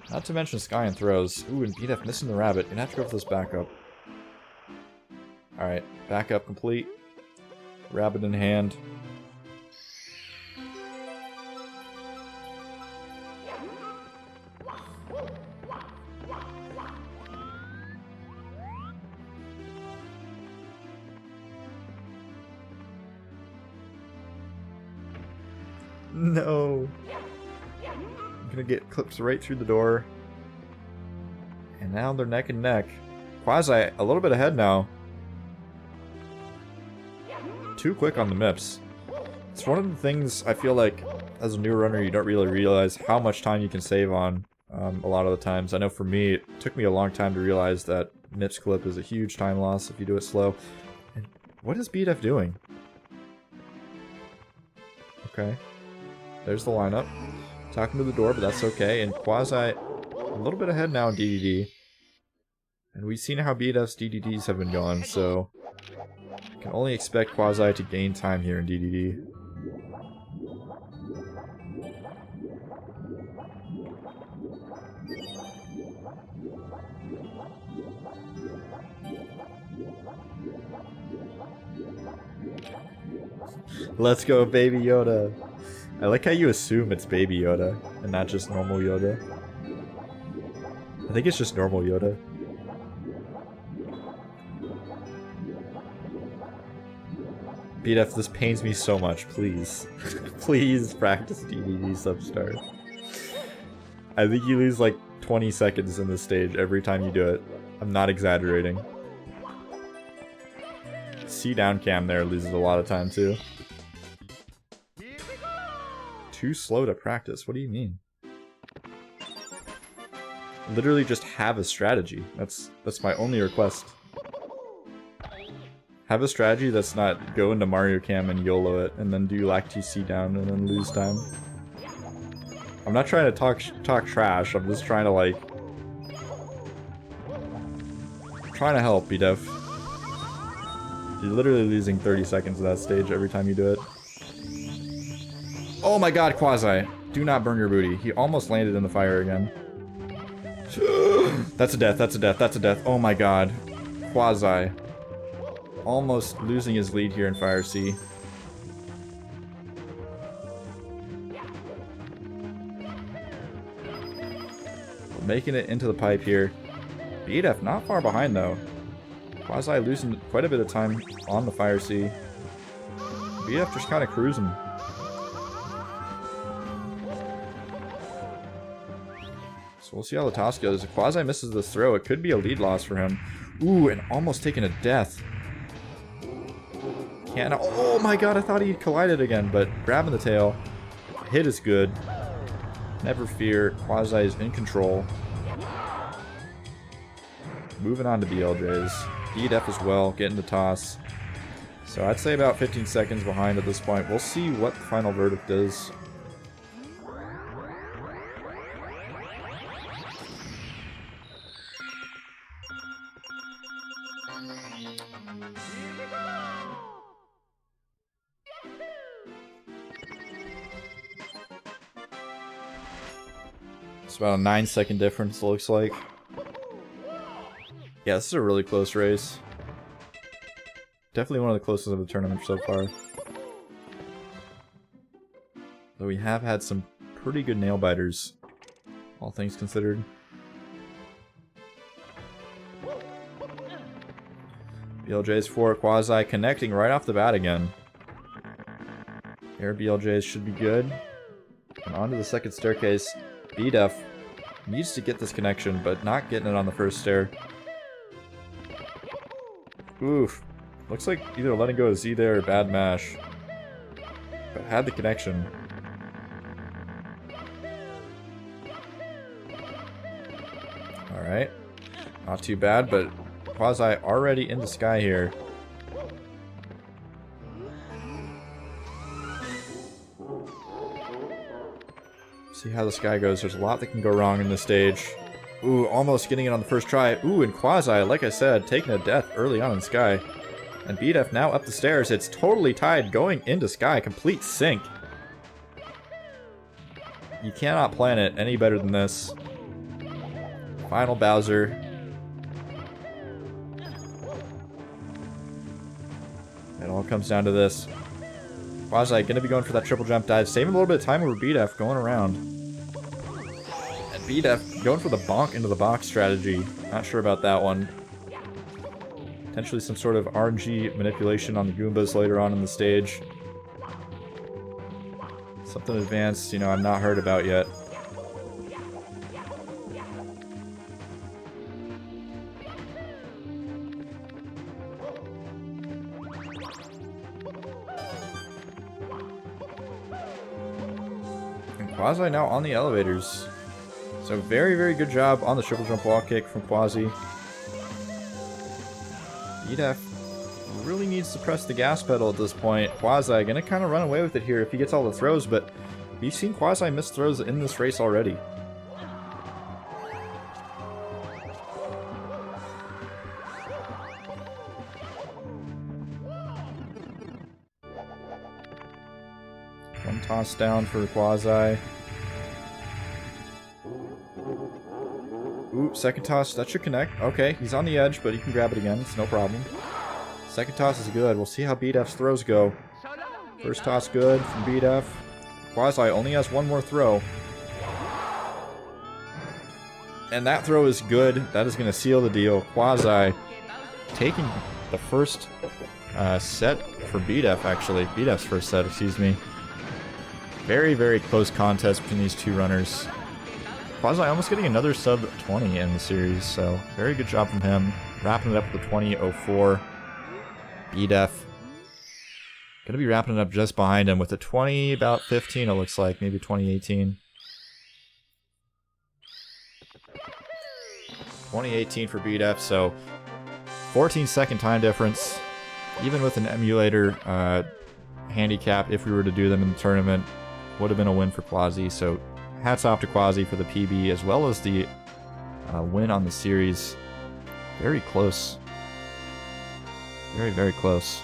Not to mention Sky and throws. Ooh, and Bdef missing the rabbit. Gonna have to go for this backup. Alright, backup complete. Rabbit in hand. No. I'm gonna get clips right through the door. And now they're neck and neck. Quasi a little bit ahead now. Too quick on the Mips. It's one of the things I feel like as a new runner you don't really realize how much time you can save on a lot of the times. I know for me it took me a long time to realize that Mips clip is a huge time loss if you do it slow. And what is Bdef doing? Okay. There's the lineup. Talking to the door, but that's okay. And Quasi a little bit ahead now in DDD. And we've seen how Bdef's DDDs have been going, so... Can only expect Quasi to gain time here in DDD. Let's go, Baby Yoda. I like how you assume it's Baby Yoda and not just normal Yoda. I think it's just normal Yoda. Bdef, this pains me so much, please. Please practice DDD substar. I think you lose like 20 seconds in this stage every time you do it. I'm not exaggerating. C down cam there loses a lot of time too. Too slow to practice, what do you mean? Literally just have a strategy. That's my only request. Have a strategy that's not go into Mario Cam and YOLO it, and then do Lacti C down and then lose time. I'm not trying to talk trash, I'm just trying to like... trying to help, Bdef. You're literally losing 30 seconds of that stage every time you do it. Oh my god, Quasi! Do not burn your booty. He almost landed in the fire again. That's a death, that's a death, that's a death. Oh my god. Quasi. Almost losing his lead here in Fire C. Making it into the pipe here. Bdef not far behind though. Quasi losing quite a bit of time on the Fire C. Bdef just kind of cruising. So we'll see how the toss goes. If Quasi misses this throw, it could be a lead loss for him. Ooh, and almost taking a death. Can't. Oh my god, I thought he collided again, but grabbing the tail. Hit is good. Never fear. Quasi is in control. Moving on to the LJs. Bdef as well, getting the toss. So I'd say about 15 seconds behind at this point. We'll see what the final verdict is. It's about a 9-second difference, it looks like. Yeah, this is a really close race. Definitely one of the closest of the tournament so far. Though we have had some pretty good nail biters, all things considered. BLJs for Quasi connecting right off the bat again. Air BLJs should be good. And onto the second staircase. Bdef needs to get this connection, but not getting it on the first stair. Oof. Looks like either letting go of Z there or bad mash. But had the connection. Alright. Not too bad, but Quasi already in the sky here. See how the sky goes. There's a lot that can go wrong in this stage. Ooh, almost getting it on the first try. Ooh, and Quasi, like I said, taking a death early on in Sky. And Bdef now up the stairs. It's totally tied going into Sky. Complete sync. You cannot plan it any better than this. Final Bowser. It all comes down to this. Quasi gonna be going for that triple jump dive. Saving a little bit of time over Bdef going around. And Bdef going for the bonk into the box strategy. Not sure about that one. Potentially some sort of RNG manipulation on the Goombas later on in the stage. Something advanced, you know, I've not heard about yet. And Quasi now on the elevators. So very, very good job on the triple jump wall kick from Quasi. Bdef really needs to press the gas pedal at this point. Quasi gonna kind of run away with it here if he gets all the throws, but we've seen Quasi miss throws in this race already. One toss down for Quasi. Ooh, second toss, that should connect. Okay, he's on the edge, but he can grab it again, it's no problem. Second toss is good. We'll see how Bdef's throws go. First toss good from Bdef. Quasi only has one more throw. And that throw is good. That is going to seal the deal. Quasi taking the first set for Bdef, actually. Bdef's first set, excuse me. Very, very close contest between these two runners. Quasi almost getting another sub 20 in the series, so very good job from him. Wrapping it up with a 20.04. Bdef gonna be wrapping it up just behind him with a 20, about 15 it looks like, maybe 2018. 2018 for Bdef, so 14-second time difference. Even with an emulator handicap, if we were to do them in the tournament, would have been a win for Quasi, so hats off to Quasi for the PB as well as the win on the series. Very close. Very, very close.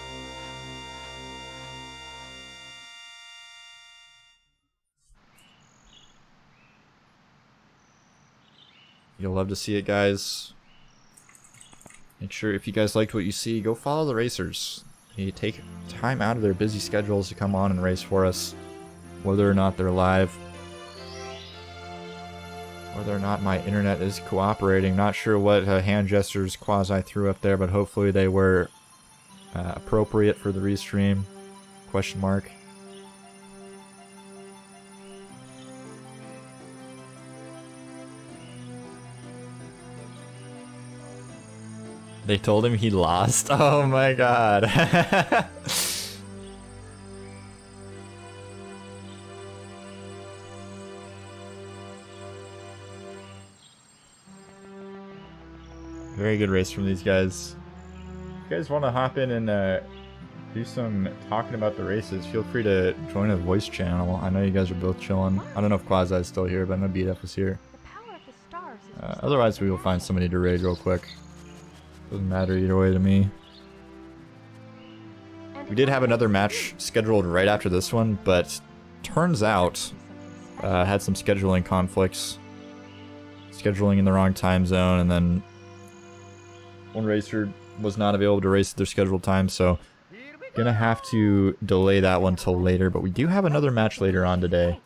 You'll love to see it, guys. Make sure if you guys liked what you see, go follow the racers. They take time out of their busy schedules to come on and race for us, whether or not they're live. Whether or not my internet is cooperating. Not sure what hand gestures Quasi threw up there, but hopefully they were appropriate for the restream. Question mark. They told him he lost? Oh my god. Very good race from these guys. If you guys want to hop in and do some talking about the races, feel free to join a voice channel. I know you guys are both chilling. I don't know if Quasi is still here, but I know Bdef was here. Otherwise, we will find somebody to raid real quick. Doesn't matter either way to me. We did have another match scheduled right after this one, but turns out had some scheduling conflicts. Scheduling in the wrong time zone, and then one racer was not available to race at their scheduled time, so gonna have to delay that one till later, but we do have another match later on today.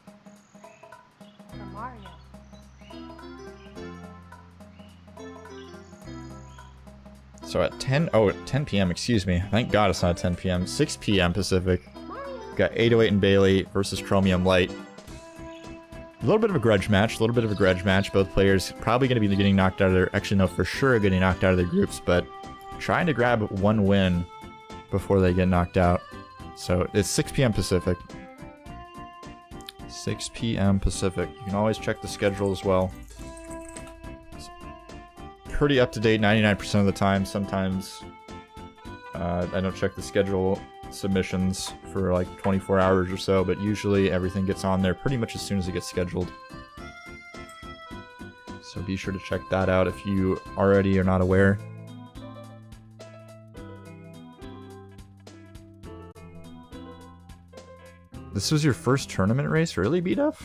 So at 10 p.m., excuse me. Thank God it's not 10 p.m. 6 p.m. Pacific. We've got 808 and Bailey versus Chromium Light. A little bit of a grudge match, Both players probably going to be getting knocked out of their... Actually, no, for sure getting knocked out of their groups, but trying to grab one win before they get knocked out. So it's 6 p.m. Pacific. 6 p.m. Pacific. You can always check the schedule as well. It's pretty up to date 99% of the time. Sometimes I don't check the schedule submissions for like 24 hours or so, but usually everything gets on there pretty much as soon as it gets scheduled. So be sure to check that out if you already are not aware. This was your first tournament race, really, Bdef?